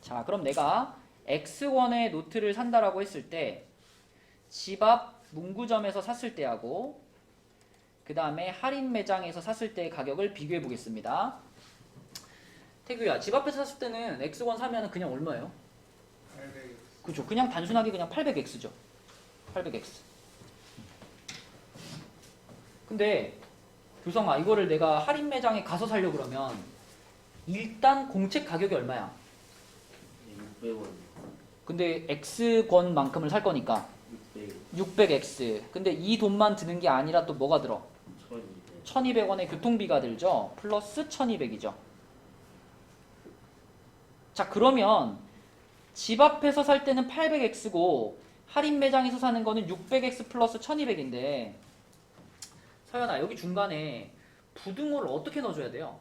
Speaker 1: 자, 그럼 내가 X원의 노트를 산다라고 했을 때 집 앞 문구점에서 샀을 때하고 그 다음에 할인 매장에서 샀을 때의 가격을 비교해 보겠습니다. 태규야, 집 앞에서 샀을 때는 X원 사면은 그냥 얼마예요?
Speaker 5: 800.
Speaker 1: 그죠. 그냥 단순하게 그냥 800X죠. 800X. 근데 교성아, 이거를 내가 할인 매장에 가서 살려고 그러면 일단 공책 가격이 얼마야?
Speaker 4: 600원.
Speaker 1: 근데 X권만큼을 살 거니까 600X. 근데 이 돈만 드는 게 아니라 또 뭐가 들어?
Speaker 4: 1200.
Speaker 1: 1200원의 교통비가 들죠. 플러스 1200이죠. 자, 그러면 집 앞에서 살 때는 800X고 할인 매장에서 사는 거는 600X 플러스 1200인데 서연아, 여기 중간에 부등호를 어떻게 넣어줘야 돼요?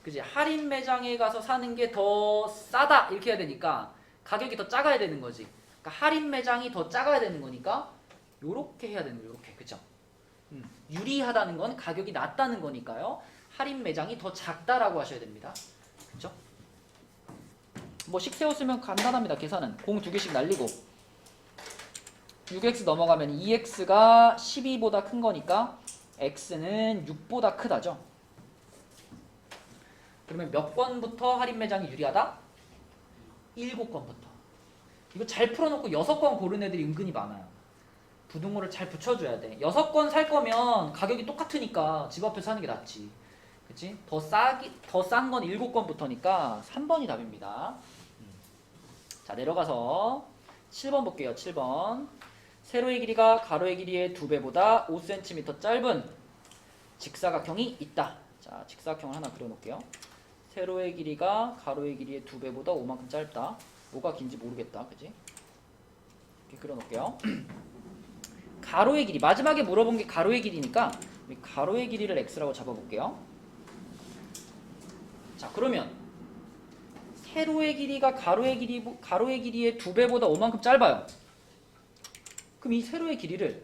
Speaker 1: 그지? 할인 매장에 가서 사는 게 더 싸다 이렇게 해야 되니까 가격이 더 작아야 되는 거지. 그러니까 할인 매장이 더 작아야 되는 거니까 요렇게 해야 되는 거예요. 요렇게. 그죠? 유리하다는 건 가격이 낮다는 거니까요. 할인 매장이 더 작다라고 하셔야 됩니다. 그죠? 뭐 식 세웠으면 간단합니다. 계산은. 공 2개씩 날리고 6x 넘어가면 2x가 12보다 큰 거니까 x는 6보다 크다죠. 그러면 몇 건부터 할인 매장이 유리하다? 7건부터. 이거 잘 풀어놓고 6건 고른 애들이 은근히 많아요. 부등호를 잘 붙여줘야 돼. 6건 살 거면 가격이 똑같으니까 집 앞에 사는 게 낫지. 그치? 더 싼 건 7건부터니까 3번이 답입니다. 자, 내려가서 7번 볼게요. 7번. 세로의 길이가 가로의 길이의 2배보다 5cm 짧은 직사각형이 있다. 자, 직사각형을 하나 그려놓을게요. 세로의 길이가 가로의 길이의 2배보다 5만큼 짧다. 5가 긴지 모르겠다. 그치? 이렇게 그려놓을게요. 가로의 길이. 마지막에 물어본 게 가로의 길이니까 가로의 길이를 x라고 잡아볼게요. 자, 그러면 세로의 길이가 가로의 길이의 2배보다 5만큼 짧아요. 그럼 이 세로의 길이를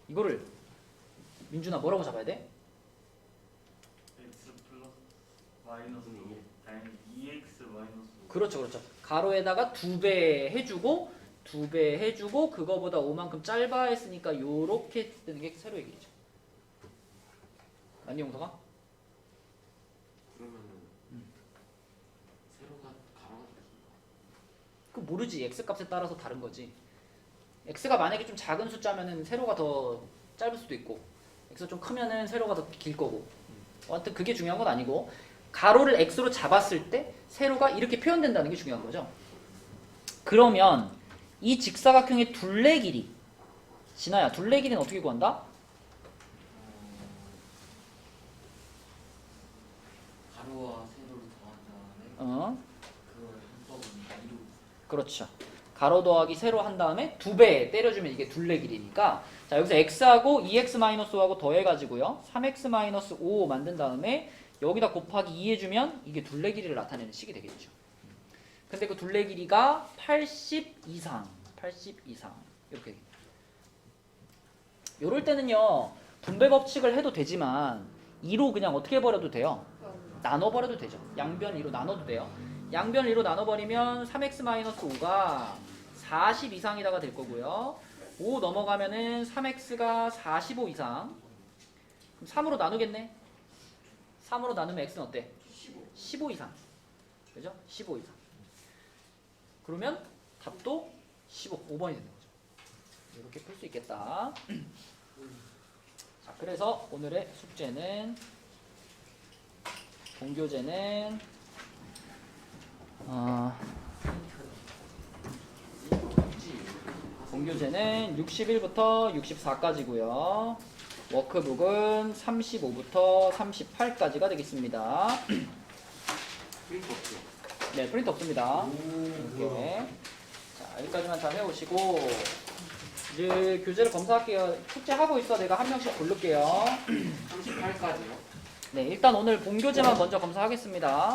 Speaker 1: 이거를 민준아 뭐라고 잡아야 돼?
Speaker 5: x 플러스 마이너스 1 아니 2x 마이너스 5.
Speaker 1: 그렇죠, 그렇죠. 가로에다가 2배 해주고 그거보다 5만큼 짧아 했으니까 요렇게 뜨는 게 세로의 길이죠. 맞니 용서가?
Speaker 3: 그러면은 세로가 가로가 되겠습니다.
Speaker 1: 그 모르지. x 값에 따라서 다른 거지. x가 만약에 좀 작은 숫자면은 세로가 더 짧을 수도 있고 x가 좀 크면은 세로가 더 길 거고. 아무튼 그게 중요한 건 아니고 가로를 x로 잡았을 때 세로가 이렇게 표현된다는 게 중요한 거죠. 그러면 이 직사각형의 둘레 길이, 진아야, 둘레 길이는 어떻게 구한다?
Speaker 3: 가로와 세로를 더한 다음에 그걸 합법은 2로.
Speaker 1: 그렇죠. 가로 더하기 세로 한 다음에 2배 때려주면 이게 둘레 길이니까, 자, 여기서 x하고 2x-5하고 더해가지고요 3x-5 만든 다음에 여기다 곱하기 2 해주면 이게 둘레 길이를 나타내는 식이 되겠죠. 근데 그 둘레 길이가 80 이상 이렇게. 요럴 때는요 분배 법칙을 해도 되지만 2로 그냥 어떻게 버려도 돼요? 나눠버려도 되죠. 양변 2로 나눠도 돼요. 양변 2로 나눠버리면 3x-5가 40 이상이다가 될 거고요. 5 넘어가면은 3x가 45 이상. 그럼 3으로 나누겠네. 3으로 나누면 x는 어때? 15 이상. 그죠? 15 이상. 그러면 답도 15, 5번이 되는 거죠. 이렇게 풀 수 있겠다. 자, 그래서 오늘의 숙제는 본교재는 본교재는 61부터 64까지고요. 워크북은 35부터 38까지가 되겠습니다.
Speaker 3: 프린트 없죠?
Speaker 1: 네, 프린트 없습니다. 이렇게. 자, 여기까지만 잘 해오시고 이제 교재를 검사할게요. 숙제하고 있어. 내가 한 명씩 고를게요.
Speaker 3: 38까지요?
Speaker 1: 네, 일단 오늘 본교재만 먼저 검사하겠습니다.